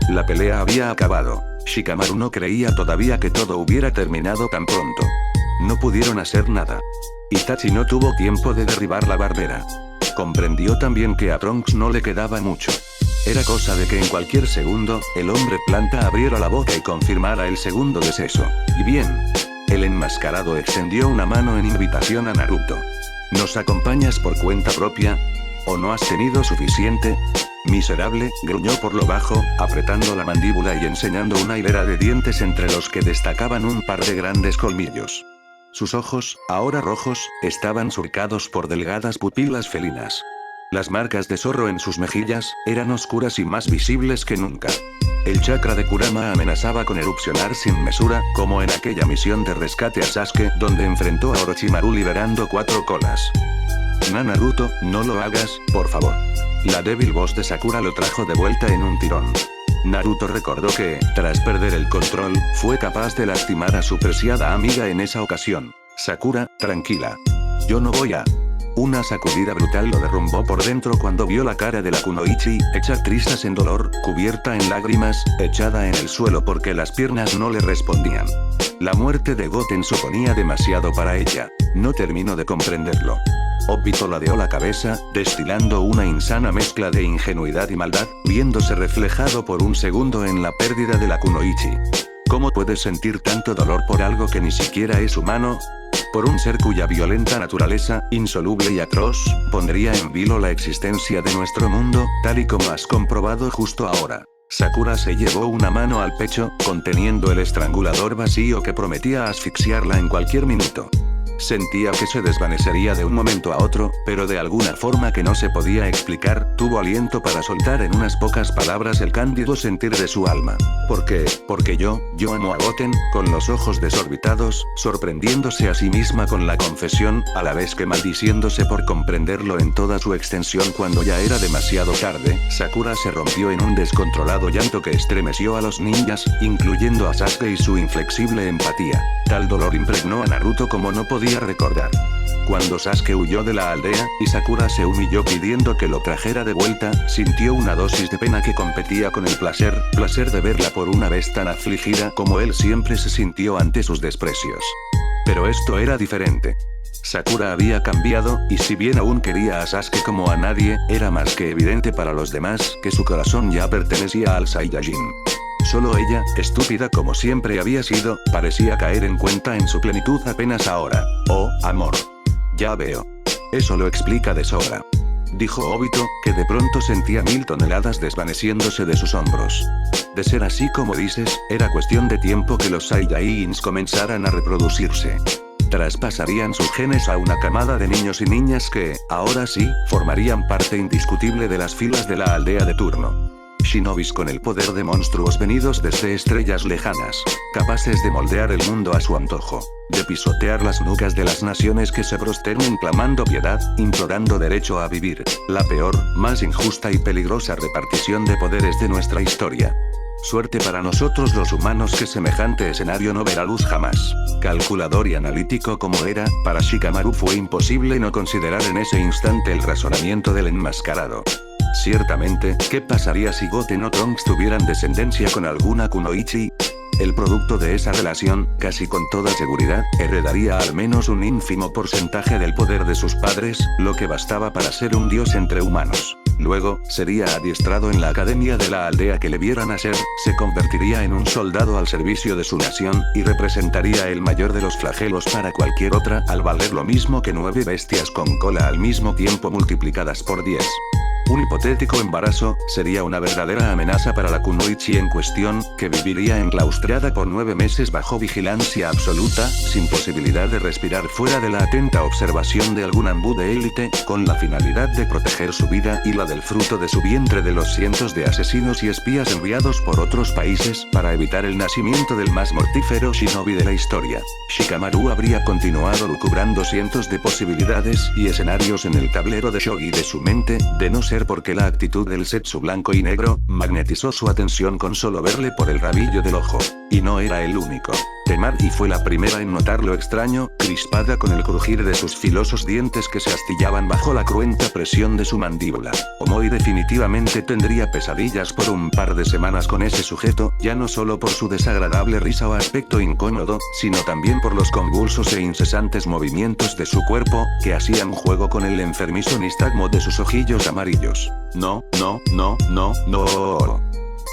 La pelea había acabado. Shikamaru no creía todavía que todo hubiera terminado tan pronto. No pudieron hacer nada. Itachi no tuvo tiempo de derribar la barbera. Comprendió también que a Trunks no le quedaba mucho. Era cosa de que en cualquier segundo, el hombre planta abriera la boca y confirmara el segundo deceso. Y bien. El enmascarado extendió una mano en invitación a Naruto. ¿Nos acompañas por cuenta propia? ¿O no has tenido suficiente? Miserable, gruñó por lo bajo, apretando la mandíbula y enseñando una hilera de dientes entre los que destacaban un par de grandes colmillos. Sus ojos, ahora rojos, estaban surcados por delgadas pupilas felinas. Las marcas de zorro en sus mejillas eran oscuras y más visibles que nunca. El chakra de Kurama amenazaba con erupcionar sin mesura, como en aquella misión de rescate a Sasuke, donde enfrentó a Orochimaru liberando 4 colas. Naruto, no lo hagas, por favor. La débil voz de Sakura lo trajo de vuelta en un tirón. Naruto recordó que, tras perder el control, fue capaz de lastimar a su preciada amiga en esa ocasión. Sakura, tranquila. Yo no voy a... Una sacudida brutal lo derrumbó por dentro cuando vio la cara de la Kunoichi, hecha trizas en dolor, cubierta en lágrimas, echada en el suelo porque las piernas no le respondían. La muerte de Goten suponía demasiado para ella. No terminó de comprenderlo. Obito ladeó la cabeza, destilando una insana mezcla de ingenuidad y maldad, viéndose reflejado por un segundo en la pérdida de la Kunoichi. ¿Cómo puedes sentir tanto dolor por algo que ni siquiera es humano? Por un ser cuya violenta naturaleza, insoluble y atroz, pondría en vilo la existencia de nuestro mundo, tal y como has comprobado justo ahora. Sakura se llevó una mano al pecho, conteniendo el estrangulador vacío que prometía asfixiarla en cualquier minuto. Sentía que se desvanecería de un momento a otro, pero de alguna forma que no se podía explicar, tuvo aliento para soltar en unas pocas palabras el cándido sentir de su alma. Porque yo amo a Goten, con los ojos desorbitados, sorprendiéndose a sí misma con la confesión, a la vez que maldiciéndose por comprenderlo en toda su extensión cuando ya era demasiado tarde, Sakura se rompió en un descontrolado llanto que estremeció a los ninjas, incluyendo a Sasuke y su inflexible empatía. Tal dolor impregnó a Naruto como no podía recordar. Cuando Sasuke huyó de la aldea, y Sakura se humilló pidiendo que lo trajera de vuelta, sintió una dosis de pena que competía con el placer de verla por una vez tan afligida como él siempre se sintió ante sus desprecios. Pero esto era diferente. Sakura había cambiado, y si bien aún quería a Sasuke como a nadie, era más que evidente para los demás que su corazón ya pertenecía al Saiyajin. Solo ella, estúpida como siempre había sido, parecía caer en cuenta en su plenitud apenas ahora. Oh, amor. Ya veo. Eso lo explica de sobra. Dijo Obito, que de pronto sentía 1000 toneladas desvaneciéndose de sus hombros. De ser así como dices, era cuestión de tiempo que los Saiyajins comenzaran a reproducirse. Traspasarían sus genes a una camada de niños y niñas que, ahora sí, formarían parte indiscutible de las filas de la aldea de turno. Shinobis con el poder de monstruos venidos desde estrellas lejanas, capaces de moldear el mundo a su antojo, de pisotear las nucas de las naciones que se prosternen clamando piedad, implorando derecho a vivir, la peor, más injusta y peligrosa repartición de poderes de nuestra historia. Suerte para nosotros los humanos que semejante escenario no verá luz jamás. Calculador y analítico como era, para Shikamaru fue imposible no considerar en ese instante el razonamiento del enmascarado. Ciertamente, ¿qué pasaría si Goten o Trunks tuvieran descendencia con alguna Kunoichi? El producto de esa relación, casi con toda seguridad, heredaría al menos un ínfimo porcentaje del poder de sus padres, lo que bastaba para ser un dios entre humanos. Luego, sería adiestrado en la academia de la aldea que le viera nacer, se convertiría en un soldado al servicio de su nación, y representaría el mayor de los flagelos para cualquier otra, al valer lo mismo que 9 bestias con cola al mismo tiempo multiplicadas por 10. Un hipotético embarazo, sería una verdadera amenaza para la Kunoichi en cuestión, que viviría enclaustrada por 9 meses bajo vigilancia absoluta, sin posibilidad de respirar fuera de la atenta observación de algún ambú de élite, con la finalidad de proteger su vida y la del fruto de su vientre de los cientos de asesinos y espías enviados por otros países para evitar el nacimiento del más mortífero shinobi de la historia. Shikamaru habría continuado lucubrando cientos de posibilidades y escenarios en el tablero de shogi de su mente, de no ser porque la actitud del Zetsu blanco y negro magnetizó su atención con solo verle por el rabillo del ojo. Y no era el único. Temari fue la primera en notar lo extraño, crispada con el crujir de sus filosos dientes que se astillaban bajo la cruenta presión de su mandíbula. Omoi definitivamente tendría pesadillas por un par de semanas con ese sujeto, ya no solo por su desagradable risa o aspecto incómodo, sino también por los convulsos e incesantes movimientos de su cuerpo, que hacían juego con el enfermizo nistagmo de sus ojillos amarillos. No.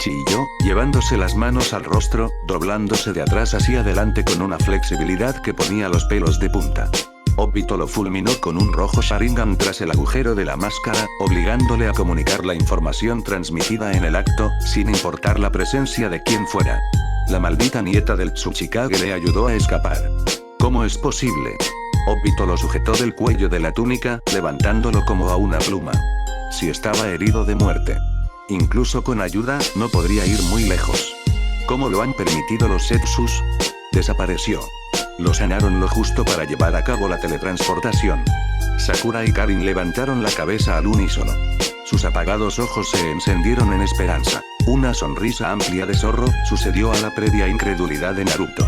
Chilló, llevándose las manos al rostro, doblándose de atrás hacia adelante con una flexibilidad que ponía los pelos de punta. Obito lo fulminó con un rojo Sharingan tras el agujero de la máscara, obligándole a comunicar la información transmitida en el acto, sin importar la presencia de quien fuera. La maldita nieta del Tsuchikage le ayudó a escapar. ¿Cómo es posible? Obito lo sujetó del cuello de la túnica, levantándolo como a una pluma. si estaba herido de muerte. Incluso con ayuda, no podría ir muy lejos. ¿Cómo lo han permitido los Zetsus? Desapareció. Lo sanaron lo justo para llevar a cabo la teletransportación. Sakura y Karin levantaron la cabeza al unísono. Sus apagados ojos se encendieron en esperanza. Una sonrisa amplia de zorro sucedió a la previa incredulidad de Naruto.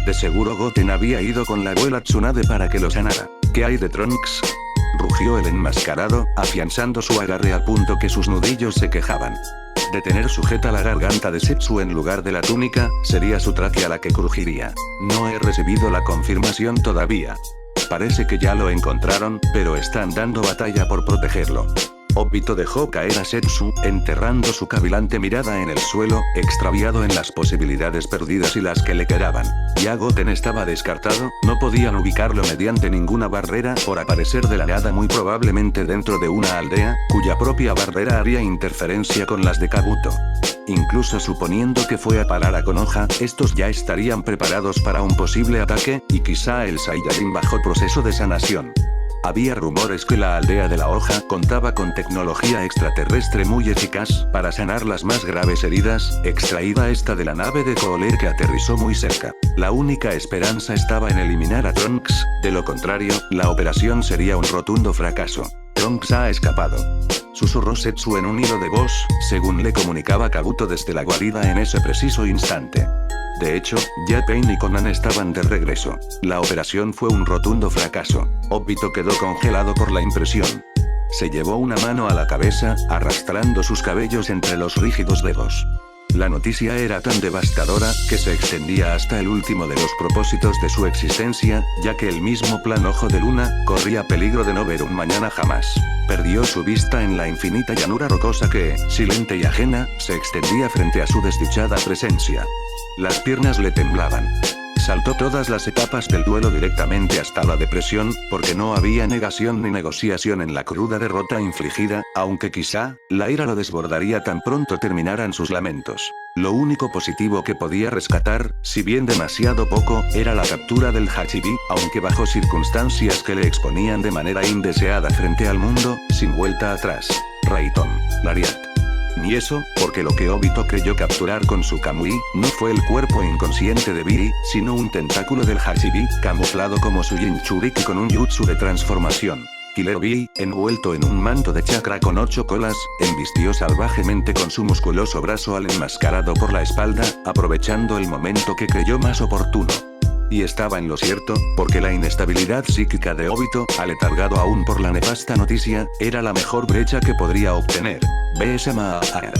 De seguro Goten había ido con la abuela Tsunade para que lo sanara. ¿Qué hay de Trunks? Rugió el enmascarado, afianzando su agarre al punto que sus nudillos se quejaban. De tener sujeta la garganta de Zetsu en lugar de la túnica, sería su tráquea la que crujiría. No he recibido la confirmación todavía. Parece que ya lo encontraron, pero están dando batalla por protegerlo. Obito dejó caer a Zetsu, enterrando su cavilante mirada en el suelo, extraviado en las posibilidades perdidas y las que le quedaban. Ya Goten estaba descartado, no podían ubicarlo mediante ninguna barrera por aparecer de la nada, muy probablemente dentro de una aldea, cuya propia barrera haría interferencia con las de Kabuto. Incluso suponiendo que fue a parar a Konoha, estos ya estarían preparados para un posible ataque, y quizá el Saiyajin bajo proceso de sanación. Había rumores que la aldea de la hoja contaba con tecnología extraterrestre muy eficaz para sanar las más graves heridas, extraída esta de la nave de Cooler que aterrizó muy cerca. La única esperanza estaba en eliminar a Trunks, de lo contrario, la operación sería un rotundo fracaso. Trunks ha escapado. Susurró Zetsu en un hilo de voz, según le comunicaba Kabuto desde la guarida en ese preciso instante. De hecho, ya Pain y Conan estaban de regreso. La operación fue un rotundo fracaso. Obito quedó congelado por la impresión. Se llevó una mano a la cabeza, arrastrando sus cabellos entre los rígidos dedos. La noticia era tan devastadora, que se extendía hasta el último de los propósitos de su existencia, ya que el mismo plan Ojo de Luna, corría peligro de no ver un mañana jamás. Perdió su vista en la infinita llanura rocosa que, silente y ajena, se extendía frente a su desdichada presencia. Las piernas le temblaban. Saltó todas las etapas del duelo directamente hasta la depresión, porque no había negación ni negociación en la cruda derrota infligida, aunque quizá, la ira lo desbordaría tan pronto terminaran sus lamentos. Lo único positivo que podía rescatar, si bien demasiado poco, era la captura del Hachibi, aunque bajo circunstancias que le exponían de manera indeseada frente al mundo, sin vuelta atrás. Raiton. Lariat. Ni eso, porque lo que Obito creyó capturar con su Kamui, no fue el cuerpo inconsciente de Biri, sino un tentáculo del Hachibi, camuflado como su Jinchuriki con un jutsu de transformación. Killer Bee, envuelto en un manto de chakra con 8 colas, embistió salvajemente con su musculoso brazo al enmascarado por la espalda, aprovechando el momento que creyó más oportuno. Y estaba en lo cierto, porque la inestabilidad psíquica de Obito, aletargado aún por la nefasta noticia, era la mejor brecha que podría obtener. Besama Aara.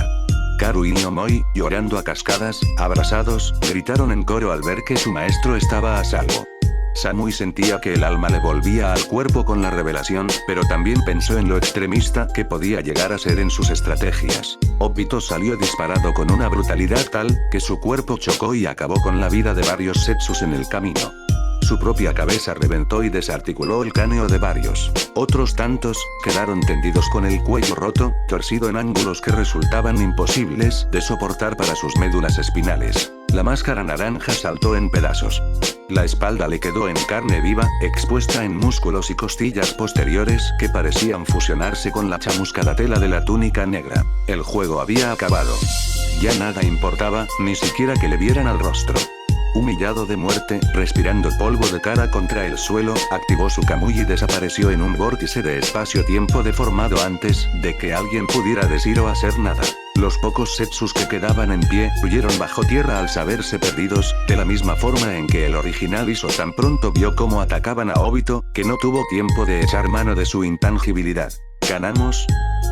Karu y Nomoi, llorando a cascadas, abrazados, gritaron en coro al ver que su maestro estaba a salvo. Samui sentía que el alma le volvía al cuerpo con la revelación, pero también pensó en lo extremista que podía llegar a ser en sus estrategias. Obito salió disparado con una brutalidad tal, que su cuerpo chocó y acabó con la vida de varios Zetsus en el camino. Su propia cabeza reventó y desarticuló el cráneo de varios. Otros tantos, quedaron tendidos con el cuello roto, torcido en ángulos que resultaban imposibles de soportar para sus médulas espinales. La máscara naranja saltó en pedazos. La espalda le quedó en carne viva, expuesta en músculos y costillas posteriores que parecían fusionarse con la chamuscada tela de la túnica negra. El juego había acabado. Ya nada importaba, ni siquiera que le vieran al rostro. Humillado de muerte, respirando polvo de cara contra el suelo, activó su Kamui y desapareció en un vórtice de espacio-tiempo deformado antes de que alguien pudiera decir o hacer nada. Los pocos Zetsus que quedaban en pie, huyeron bajo tierra al saberse perdidos, de la misma forma en que el original hizo tan pronto vio cómo atacaban a Obito, que no tuvo tiempo de echar mano de su intangibilidad. ¿Ganamos?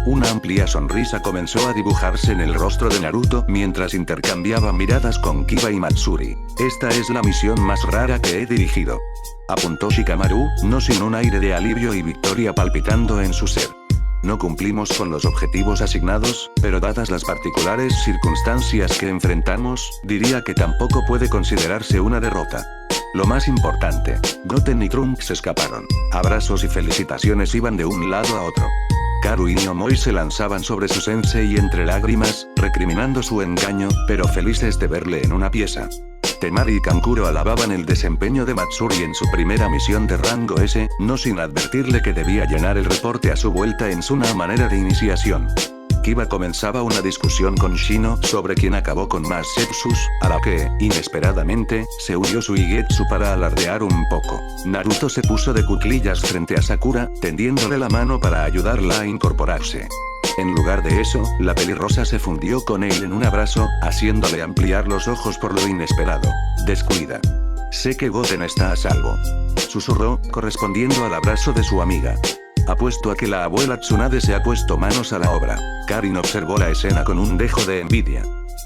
Una amplia sonrisa comenzó a dibujarse en el rostro de Naruto mientras intercambiaba miradas con Kiba y Matsuri. Esta es la misión más rara que he dirigido. Apuntó Shikamaru, no sin un aire de alivio y victoria palpitando en su ser. No cumplimos con los objetivos asignados, pero dadas las particulares circunstancias que enfrentamos, diría que tampoco puede considerarse una derrota. Lo más importante, Goten y Trunks escaparon. Abrazos y felicitaciones iban de un lado a otro. Karu y Nomoi se lanzaban sobre su sensei entre lágrimas, recriminando su engaño, pero felices de verle en una pieza. Temari y Kankuro alababan el desempeño de Matsuri en su primera misión de rango S, no sin advertirle que debía llenar el reporte a su vuelta en su manera de iniciación. Kiba comenzaba una discusión con Shino sobre quién acabó con más Setsus, a la que, inesperadamente, se unió Suigetsu para alardear un poco. Naruto se puso de cuclillas frente a Sakura, tendiéndole la mano para ayudarla a incorporarse. En lugar de eso, la pelirrosa se fundió con él en un abrazo, haciéndole ampliar los ojos por lo inesperado. Descuida. Sé que Goten está a salvo. Susurró, correspondiendo al abrazo de su amiga. Apuesto a que la abuela Tsunade se ha puesto manos a la obra. Karin observó la escena con un dejo de envidia.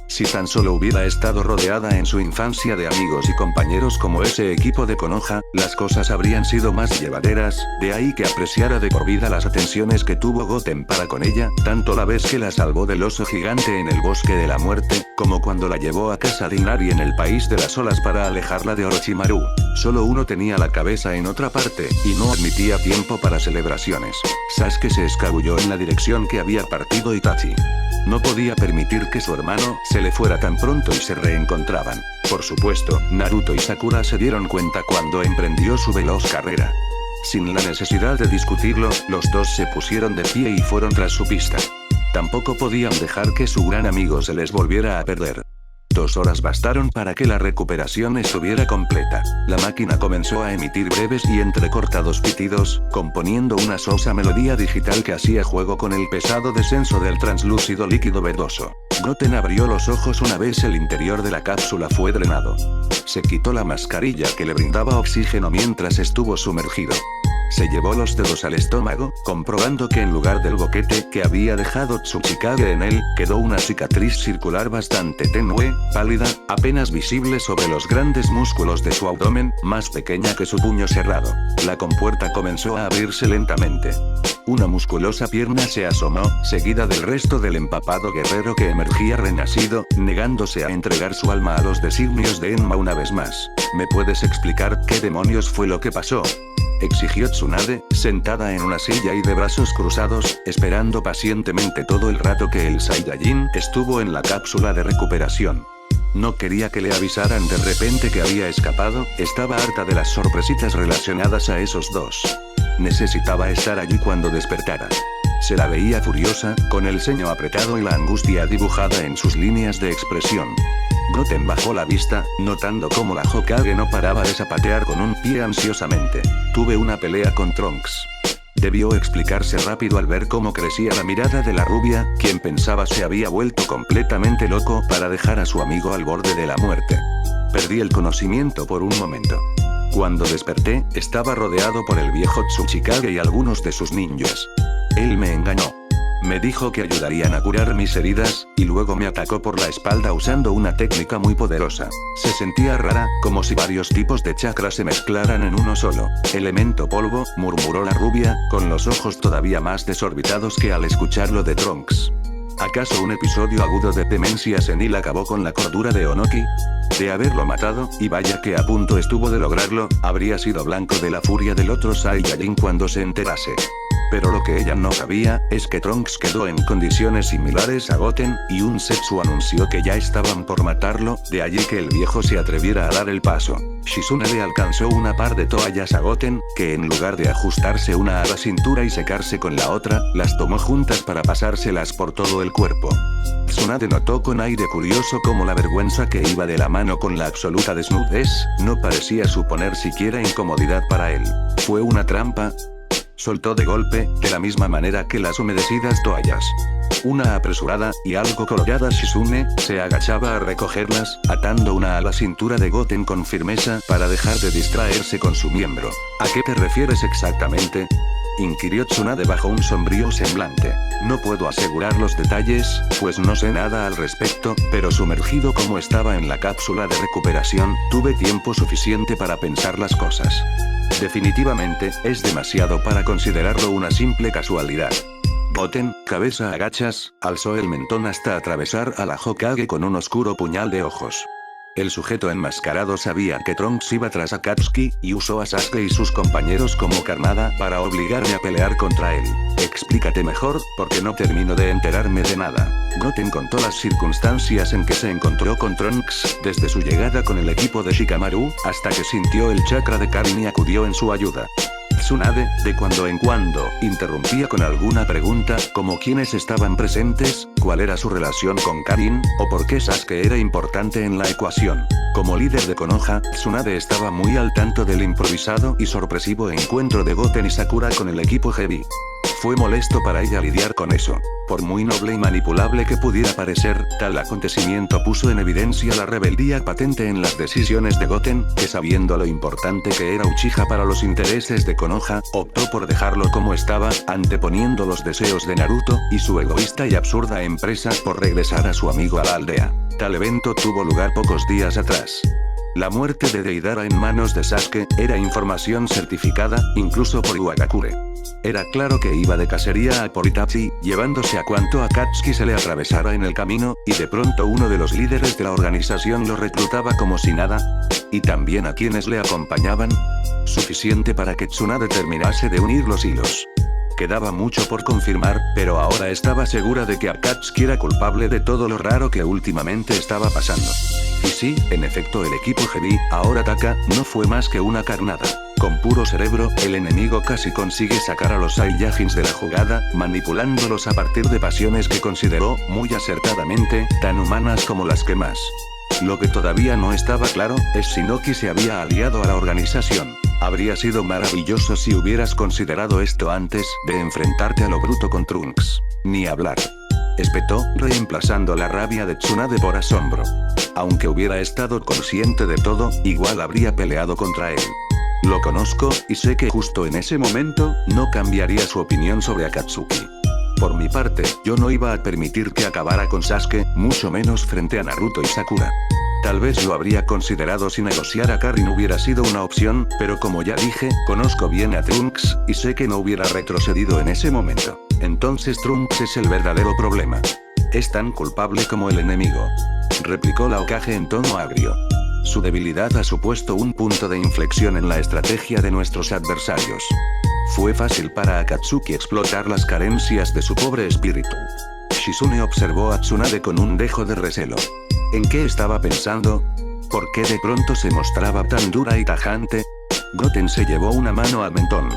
Si tan solo hubiera estado rodeada en su infancia de amigos y compañeros como ese equipo de Konoha, las cosas habrían sido más llevaderas, de ahí que apreciara de por vida las atenciones que tuvo Goten para con ella, tanto la vez que la salvó del oso gigante en el bosque de la muerte, como cuando la llevó a casa de Inari en el país de las olas para alejarla de Orochimaru. Solo uno tenía la cabeza en otra parte, y no admitía tiempo para celebraciones. Sasuke se escabulló en la dirección que había partido Itachi. No podía permitir que su hermano se le fuera tan pronto y se reencontraban. Por supuesto, Naruto y Sakura se dieron cuenta cuando emprendió su veloz carrera. Sin la necesidad de discutirlo, los dos se pusieron de pie y fueron tras su pista. Tampoco podían dejar que su gran amigo se les volviera a perder. 2 horas bastaron para que la recuperación estuviera completa. La máquina comenzó a emitir breves y entrecortados pitidos, componiendo una sosa melodía digital que hacía juego con el pesado descenso del translúcido líquido verdoso. Goten abrió los ojos una vez el interior de la cápsula fue drenado. Se quitó la mascarilla que le brindaba oxígeno mientras estuvo sumergido. Se llevó los dedos al estómago, comprobando que en lugar del boquete que había dejado Tsuchikage en él, quedó una cicatriz circular bastante tenue, pálida, apenas visible sobre los grandes músculos de su abdomen, más pequeña que su puño cerrado. La compuerta comenzó a abrirse lentamente. Una musculosa pierna se asomó, seguida del resto del empapado guerrero que emergía renacido, negándose a entregar su alma a los designios de Enma una vez más. ¿Me puedes explicar qué demonios fue lo que pasó?, exigió Tsunade, sentada en una silla y de brazos cruzados, esperando pacientemente todo el rato que el Saiyajin estuvo en la cápsula de recuperación. No quería que le avisaran de repente que había escapado, estaba harta de las sorpresitas relacionadas a esos dos. Necesitaba estar allí cuando despertara. Se la veía furiosa, con el ceño apretado y la angustia dibujada en sus líneas de expresión. Goten bajó la vista, notando cómo la Hokage no paraba de zapatear con un pie ansiosamente. Tuve una pelea con Trunks. Debió explicarse rápido al ver cómo crecía la mirada de la rubia, quien pensaba se había vuelto completamente loco para dejar a su amigo al borde de la muerte. Perdí el conocimiento por un momento. Cuando desperté, estaba rodeado por el viejo Tsuchikage y algunos de sus ninjas. Él me engañó. Me dijo que ayudarían a curar mis heridas, y luego me atacó por la espalda usando una técnica muy poderosa. Se sentía rara, como si varios tipos de chakras se mezclaran en uno solo. Elemento polvo, murmuró la rubia, con los ojos todavía más desorbitados que al escuchar lo de Trunks. ¿Acaso un episodio agudo de demencia senil acabó con la cordura de Onoki? De haberlo matado, y vaya que a punto estuvo de lograrlo, habría sido blanco de la furia del otro Saiyajin cuando se enterase. Pero lo que ella no sabía, es que Trunks quedó en condiciones similares a Goten, y un Zetsu anunció que ya estaban por matarlo, de allí que el viejo se atreviera a dar el paso. Shizune le alcanzó una par de toallas a Goten, que en lugar de ajustarse una a la cintura y secarse con la otra, las tomó juntas para pasárselas por todo el cuerpo. Tsunade notó con aire curioso cómo la vergüenza que iba de la mano con la absoluta desnudez, no parecía suponer siquiera incomodidad para él. ¿Fue una trampa?, soltó de golpe, de la misma manera que las humedecidas toallas. Una apresurada, y algo colorada Shizune, se agachaba a recogerlas, atando una a la cintura de Goten con firmeza para dejar de distraerse con su miembro. ¿A qué te refieres exactamente?, inquirió Tsunade bajo un sombrío semblante. No puedo asegurar los detalles, pues no sé nada al respecto, pero sumergido como estaba en la cápsula de recuperación, tuve tiempo suficiente para pensar las cosas. Definitivamente, es demasiado para considerarlo una simple casualidad. Goten, cabeza agachas, alzó el mentón hasta atravesar a la Hokage con un oscuro puñal de ojos. El sujeto enmascarado sabía que Trunks iba tras Akatsuki, y usó a Sasuke y sus compañeros como carnada para obligarme a pelear contra él. Explícate mejor, porque no termino de enterarme de nada. Goten contó las circunstancias en que se encontró con Trunks, desde su llegada con el equipo de Shikamaru, hasta que sintió el chakra de Karin y acudió en su ayuda. Tsunade, de cuando en cuando, interrumpía con alguna pregunta, como quiénes estaban presentes, cuál era su relación con Karin, o por qué Sasuke era importante en la ecuación. Como líder de Konoha, Tsunade estaba muy al tanto del improvisado y sorpresivo encuentro de Goten y Sakura con el equipo Heavy. Fue molesto para ella lidiar con eso. Por muy noble y manipulable que pudiera parecer, tal acontecimiento puso en evidencia la rebeldía patente en las decisiones de Goten, que sabiendo lo importante que era Uchiha para los intereses de Konoha, optó por dejarlo como estaba, anteponiendo los deseos de Naruto, y su egoísta y absurda empresa por regresar a su amigo a la aldea. Tal evento tuvo lugar pocos días atrás. La muerte de Deidara en manos de Sasuke era información certificada, incluso por Iwagakure. Era claro que iba de cacería a por Itachi, llevándose a cuanto Akatsuki se le atravesara en el camino, y de pronto uno de los líderes de la organización lo reclutaba como si nada. Y también a quienes le acompañaban. Suficiente para que Tsunade terminase de unir los hilos. Quedaba mucho por confirmar, pero ahora estaba segura de que Akatsuki era culpable de todo lo raro que últimamente estaba pasando. Y sí, en efecto el equipo Heavy, ahora Taka, no fue más que una carnada. Con puro cerebro, el enemigo casi consigue sacar a los Saiyajins de la jugada, manipulándolos a partir de pasiones que consideró, muy acertadamente, tan humanas como las que más. Lo que todavía no estaba claro, es si Noki se había aliado a la organización. Habría sido maravilloso si hubieras considerado esto antes de enfrentarte a lo bruto con Trunks. Ni hablar. Espetó, reemplazando la rabia de Tsunade por asombro. Aunque hubiera estado consciente de todo, igual habría peleado contra él. Lo conozco, y sé que justo en ese momento, no cambiaría su opinión sobre Akatsuki. Por mi parte, yo no iba a permitir que acabara con Sasuke, mucho menos frente a Naruto y Sakura. Tal vez lo habría considerado si negociar a Karin hubiera sido una opción, pero como ya dije, conozco bien a Trunks, y sé que no hubiera retrocedido en ese momento. Entonces Trunks es el verdadero problema. Es tan culpable como el enemigo. Replicó la Hokage en tono agrio. Su debilidad ha supuesto un punto de inflexión en la estrategia de nuestros adversarios. Fue fácil para Akatsuki explotar las carencias de su pobre espíritu. Shizune observó a Tsunade con un dejo de recelo. ¿En qué estaba pensando? ¿Por qué de pronto se mostraba tan dura y tajante? Goten se llevó una mano al mentón.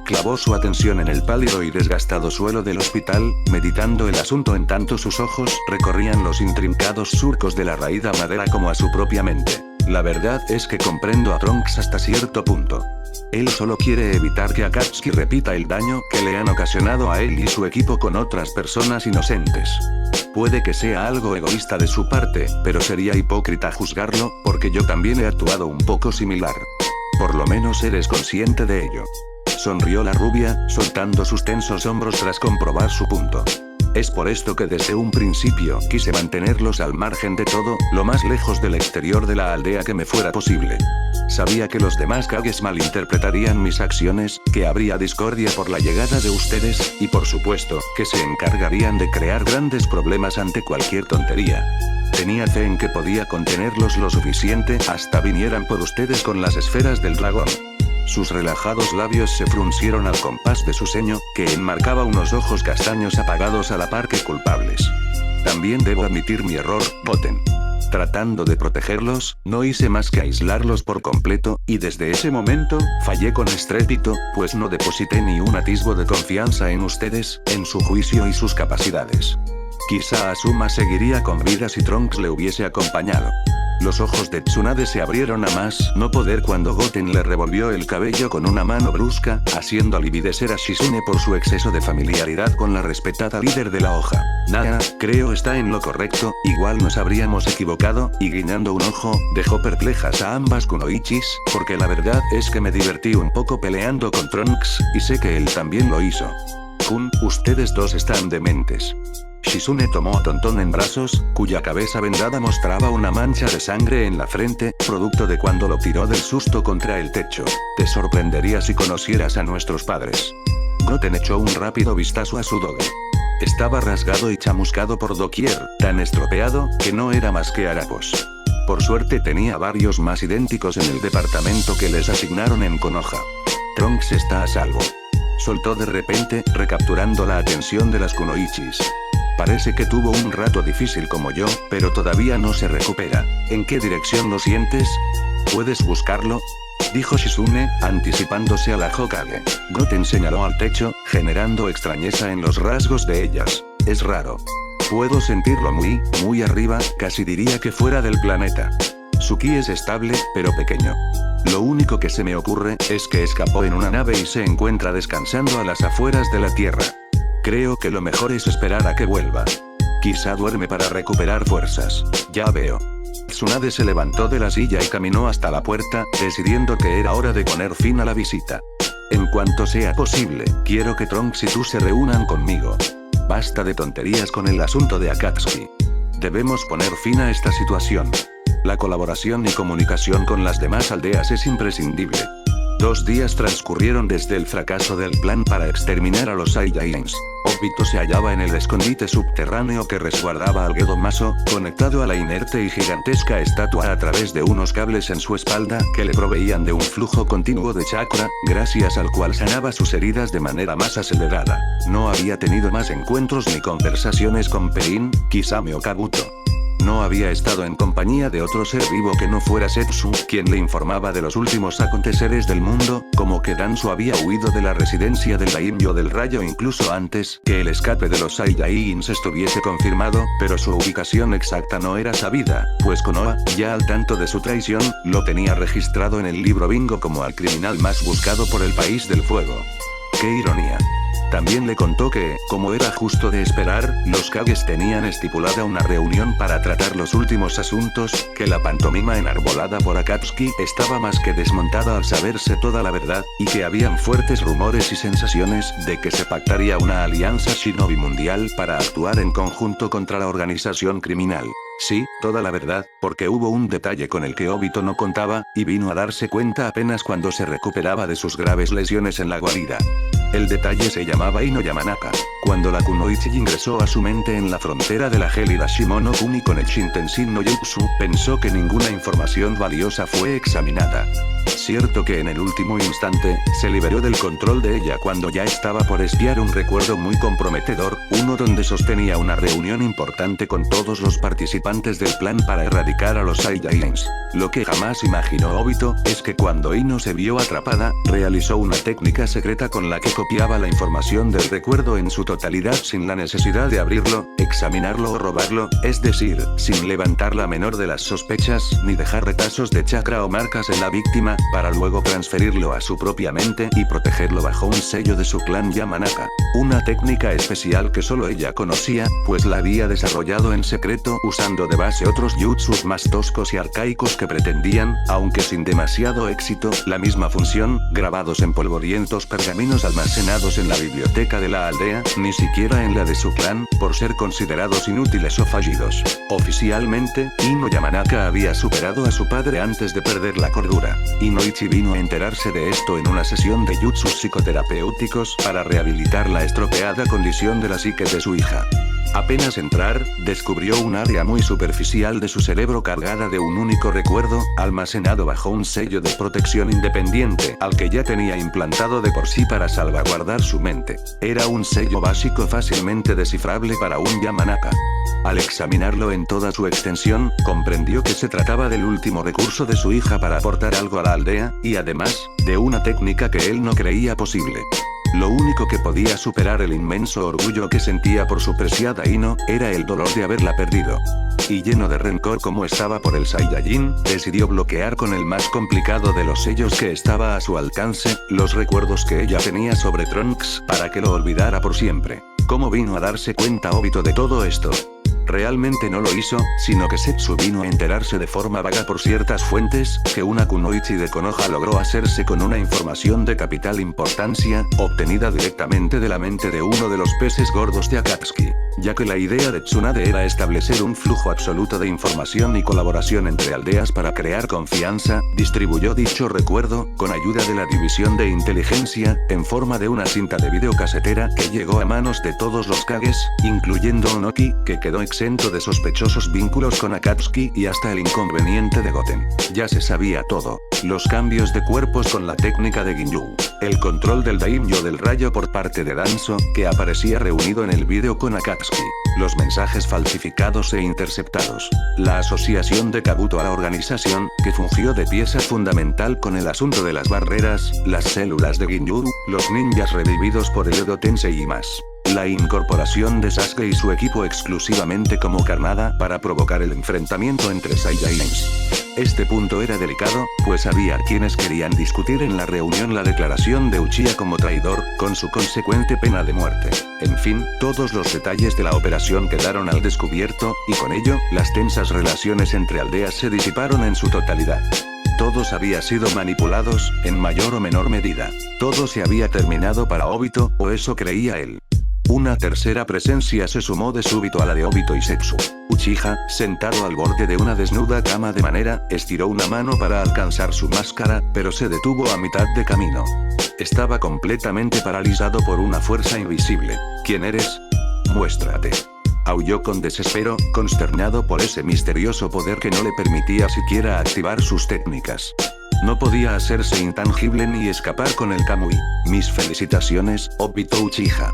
Clavó su atención en el pálido y desgastado suelo del hospital, meditando el asunto en tanto sus ojos recorrían los intrincados surcos de la raída madera como a su propia mente. La verdad es que comprendo a Trunks hasta cierto punto. Él solo quiere evitar que Akatsuki repita el daño que le han ocasionado a él y su equipo con otras personas inocentes. Puede que sea algo egoísta de su parte, pero sería hipócrita juzgarlo, porque yo también he actuado un poco similar. Por lo menos eres consciente de ello. Sonrió la rubia, soltando sus tensos hombros tras comprobar su punto. Es por esto que desde un principio quise mantenerlos al margen de todo, lo más lejos del exterior de la aldea que me fuera posible. Sabía que los demás Kages malinterpretarían mis acciones, que habría discordia por la llegada de ustedes, y por supuesto, que se encargarían de crear grandes problemas ante cualquier tontería. Tenía fe en que podía contenerlos lo suficiente hasta vinieran por ustedes con las esferas del dragón. Sus relajados labios se fruncieron al compás de su ceño, que enmarcaba unos ojos castaños apagados a la par que culpables. También debo admitir mi error, Goten. Tratando de protegerlos, no hice más que aislarlos por completo, y desde ese momento, fallé con estrépito, pues no deposité ni un atisbo de confianza en ustedes, en su juicio y sus capacidades. Quizá Asuma seguiría con vida si Trunks le hubiese acompañado. Los ojos de Tsunade se abrieron a más no poder cuando Goten le revolvió el cabello con una mano brusca, haciendo alividecer a Shizune por su exceso de familiaridad con la respetada líder de la hoja. Nada, creo está en lo correcto, igual nos habríamos equivocado, y guiñando un ojo, dejó perplejas a ambas kunoichis, porque la verdad es que me divertí un poco peleando con Trunks, y sé que él también lo hizo. Kun, ustedes dos están dementes. Shizune tomó a Tonton en brazos, cuya cabeza vendada mostraba una mancha de sangre en la frente, producto de cuando lo tiró del susto contra el techo. Te sorprendería si conocieras a nuestros padres. Goten echó un rápido vistazo a su doge. Estaba rasgado y chamuscado por doquier, tan estropeado, que no era más que harapos. Por suerte tenía varios más idénticos en el departamento que les asignaron en Konoha. Trunks está a salvo. soltó de repente, recapturando la atención de las kunoichis. Parece que tuvo un rato difícil como yo, pero todavía no se recupera. ¿En qué dirección lo sientes? ¿Puedes buscarlo?, dijo Shizune, anticipándose a la Hokage. Goten señaló al techo, generando extrañeza en los rasgos de ellas. Es raro. Puedo sentirlo muy arriba, casi diría que fuera del planeta. Su ki es estable, pero pequeño. Lo único que se me ocurre es que escapó en una nave y se encuentra descansando a las afueras de la Tierra. Creo que lo mejor es esperar a que vuelva. Quizá duerme para recuperar fuerzas. Ya veo. Tsunade se levantó de la silla y caminó hasta la puerta, decidiendo que era hora de poner fin a la visita. En cuanto sea posible, quiero que Trunks y tú se reúnan conmigo. Basta de tonterías con el asunto de Akatsuki. Debemos poner fin a esta situación. La colaboración y comunicación con las demás aldeas es imprescindible. 2 días transcurrieron desde el fracaso del plan para exterminar a los Saiyajins. Obito se hallaba en el escondite subterráneo que resguardaba al Gedomaso, conectado a la inerte y gigantesca estatua a través de unos cables en su espalda que le proveían de un flujo continuo de chakra, gracias al cual sanaba sus heridas de manera más acelerada. No había tenido más encuentros ni conversaciones con Pain, Kisame o Kabuto. No había estado en compañía de otro ser vivo que no fuera Setsu, quien le informaba de los últimos aconteceres del mundo, como que Danzo había huido de la residencia del Daimyo del Rayo incluso antes que el escape de los Saiyajins estuviese confirmado, pero su ubicación exacta no era sabida, pues Konoha, ya al tanto de su traición, lo tenía registrado en el libro Bingo como al criminal más buscado por el País del Fuego. ¡Qué ironía! También le contó que, como era justo de esperar, los Kages tenían estipulada una reunión para tratar los últimos asuntos, que la pantomima enarbolada por Akatsuki estaba más que desmontada al saberse toda la verdad, y que habían fuertes rumores y sensaciones de que se pactaría una alianza shinobi mundial para actuar en conjunto contra la organización criminal. Sí, toda la verdad, porque hubo un detalle con el que Obito no contaba, y vino a darse cuenta apenas cuando se recuperaba de sus graves lesiones en la guarida. El detalle se llamaba Ino Yamanaka. Cuando la Kunoichi ingresó a su mente en la frontera de la gélida Shimono-kuni con el Shintensin no Jutsu, pensó que ninguna información valiosa fue examinada. Cierto que en el último instante, se liberó del control de ella cuando ya estaba por espiar un recuerdo muy comprometedor, uno donde sostenía una reunión importante con todos los participantes del plan para erradicar a los Saiyajins. Lo que jamás imaginó Obito, es que cuando Ino se vio atrapada, realizó una técnica secreta con la que copiaba la información del recuerdo en su totalidad sin la necesidad de abrirlo, examinarlo o robarlo, es decir, sin levantar la menor de las sospechas, ni dejar retazos de chakra o marcas en la víctima, para luego transferirlo a su propia mente y protegerlo bajo un sello de su clan Yamanaka. Una técnica especial que solo ella conocía, pues la había desarrollado en secreto usando de base otros jutsus más toscos y arcaicos que pretendían, aunque sin demasiado éxito, la misma función, grabados en polvorientos pergaminos almacenados en la biblioteca de la aldea, ni siquiera en la de su clan, por ser considerados inútiles o fallidos. Oficialmente, Ino Yamanaka había superado a su padre antes de perder la cordura. Inoichi vino a enterarse de esto en una sesión de jutsus psicoterapéuticos para rehabilitar la estropeada condición de la psique de su hija. Apenas entrar, descubrió un área muy superficial de su cerebro cargada de un único recuerdo, almacenado bajo un sello de protección independiente al que ya tenía implantado de por sí para salvaguardar su mente. Era un sello básico fácilmente descifrable para un Yamanaka. Al examinarlo en toda su extensión, comprendió que se trataba del último recurso de su hija para aportar algo a la aldea, y además, de una técnica que él no creía posible. Lo único que podía superar el inmenso orgullo que sentía por su preciada Ino, era el dolor de haberla perdido. Y lleno de rencor como estaba por el Saiyajin, decidió bloquear con el más complicado de los sellos que estaba a su alcance, los recuerdos que ella tenía sobre Trunks, para que lo olvidara por siempre. ¿Cómo vino a darse cuenta Obito de todo esto? Realmente no lo hizo, sino que Setsu vino a enterarse de forma vaga por ciertas fuentes, que una kunoichi de Konoha logró hacerse con una información de capital importancia, obtenida directamente de la mente de uno de los peces gordos de Akatsuki. Ya que la idea de Tsunade era establecer un flujo absoluto de información y colaboración entre aldeas para crear confianza, distribuyó dicho recuerdo, con ayuda de la división de inteligencia, en forma de una cinta de videocasetera que llegó a manos de todos los Kages, incluyendo Onoki, que quedó exento de sospechosos vínculos con Akatsuki y hasta el inconveniente de Goten. Ya se sabía todo. Los cambios de cuerpos con la técnica de Ginyu. El control del daimyo del rayo por parte de Danzo, que aparecía reunido en el vídeo con Akatsuki. Los mensajes falsificados e interceptados. La asociación de Kabuto a la organización, que fungió de pieza fundamental con el asunto de las barreras, las células de Ginjuru, los ninjas revividos por el Edo Tensei y más. La incorporación de Sasuke y su equipo exclusivamente como carnada para provocar el enfrentamiento entre Saiyajins. Este punto era delicado, pues había quienes querían discutir en la reunión la declaración de Uchiha como traidor, con su consecuente pena de muerte. En fin, todos los detalles de la operación quedaron al descubierto, y con ello, las tensas relaciones entre aldeas se disiparon en su totalidad. Todos habían sido manipulados, en mayor o menor medida. Todo se había terminado para Obito, o eso creía él. Una tercera presencia se sumó de súbito a la de Obito y Setsu. Uchiha, sentado al borde de una desnuda cama de manera, estiró una mano para alcanzar su máscara, pero se detuvo a mitad de camino. Estaba completamente paralizado por una fuerza invisible. ¿Quién eres? Muéstrate. Aulló con desespero, consternado por ese misterioso poder que no le permitía siquiera activar sus técnicas. No podía hacerse intangible ni escapar con el Kamui. Mis felicitaciones, Obito Uchiha.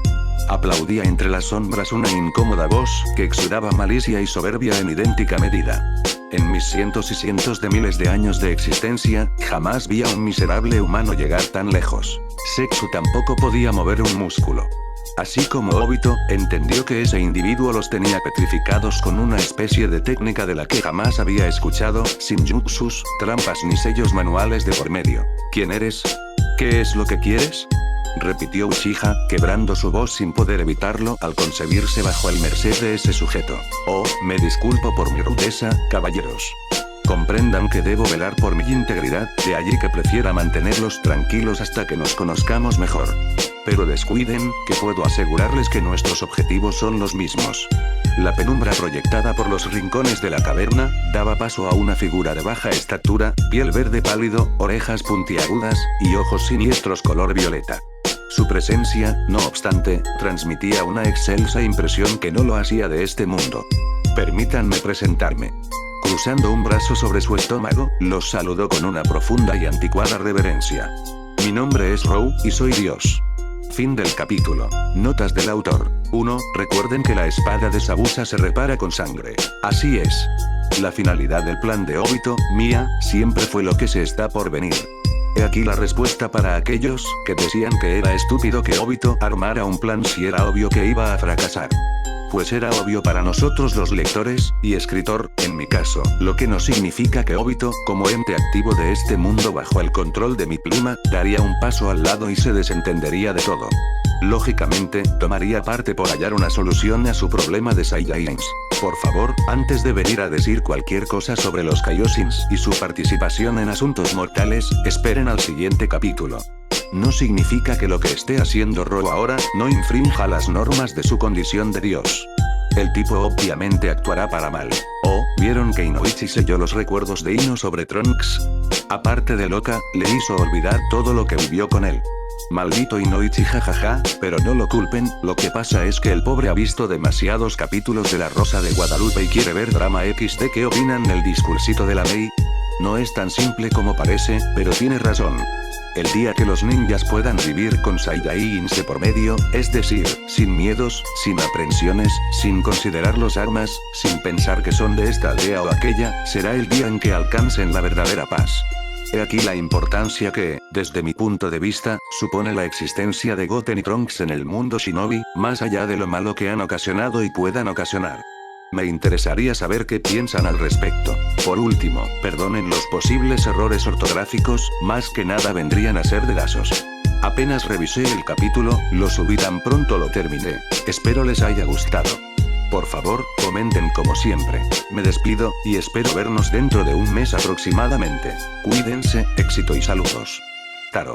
Aplaudía entre las sombras una incómoda voz, que exudaba malicia y soberbia en idéntica medida. En mis cientos y cientos de miles de años de existencia, jamás vi a un miserable humano llegar tan lejos. Setsu tampoco podía mover un músculo. Así como Obito, entendió que ese individuo los tenía petrificados con una especie de técnica de la que jamás había escuchado, sin jutsus, trampas ni sellos manuales de por medio. ¿Quién eres? ¿Qué es lo que quieres? Repitió Uchiha, quebrando su voz sin poder evitarlo al concebirse bajo el merced de ese sujeto. Oh, me disculpo por mi rudeza, caballeros. Comprendan que debo velar por mi integridad, de allí que prefiera mantenerlos tranquilos hasta que nos conozcamos mejor. Pero descuiden, que puedo asegurarles que nuestros objetivos son los mismos. La penumbra proyectada por los rincones de la caverna, daba paso a una figura de baja estatura, piel verde pálido, orejas puntiagudas, y ojos siniestros color violeta. Su presencia, no obstante, transmitía una excelsa impresión que no lo hacía de este mundo. Permítanme presentarme. Cruzando un brazo sobre su estómago, los saludó con una profunda y anticuada reverencia. Mi nombre es Rou, y soy Dios. Fin del capítulo. Notas del autor. 1. Recuerden que la espada de Zabuza se repara con sangre. Así es. La finalidad del plan de Obito, Mía, siempre fue lo que se está por venir. He aquí la respuesta para aquellos que decían que era estúpido que Obito armara un plan si era obvio que iba a fracasar. Pues era obvio para nosotros los lectores, y escritor, en mi caso, lo que no significa que Obito, como ente activo de este mundo bajo el control de mi pluma, daría un paso al lado y se desentendería de todo. Lógicamente, tomaría parte por hallar una solución a su problema de Saiyajins. Por favor, antes de venir a decir cualquier cosa sobre los Kaioshins y su participación en asuntos mortales, esperen al siguiente capítulo. No significa que lo que esté haciendo Rou ahora, no infrinja las normas de su condición de Dios. El tipo obviamente actuará para mal. Oh, ¿vieron que Inoichi selló los recuerdos de Ino sobre Trunks? Aparte de loca, le hizo olvidar todo lo que vivió con él. Maldito Inoichi, jajaja, pero no lo culpen, lo que pasa es que el pobre ha visto demasiados capítulos de La Rosa de Guadalupe y quiere ver drama XD. ¿Qué opinan del discursito de la Mei? No es tan simple como parece, pero tiene razón. El día que los ninjas puedan vivir con Saiyajins de por medio, es decir, sin miedos, sin aprensiones, sin considerar los armas, sin pensar que son de esta aldea o aquella, será el día en que alcancen la verdadera paz. He aquí la importancia que, desde mi punto de vista, supone la existencia de Goten y Trunks en el mundo shinobi, más allá de lo malo que han ocasionado y puedan ocasionar. Me interesaría saber qué piensan al respecto. Por último, perdonen los posibles errores ortográficos, más que nada vendrían a ser dedazos. Apenas revisé el capítulo, lo subí tan pronto lo terminé. Espero les haya gustado. Por favor, comenten como siempre. Me despido, y espero vernos dentro de un mes aproximadamente. Cuídense, éxito y saludos.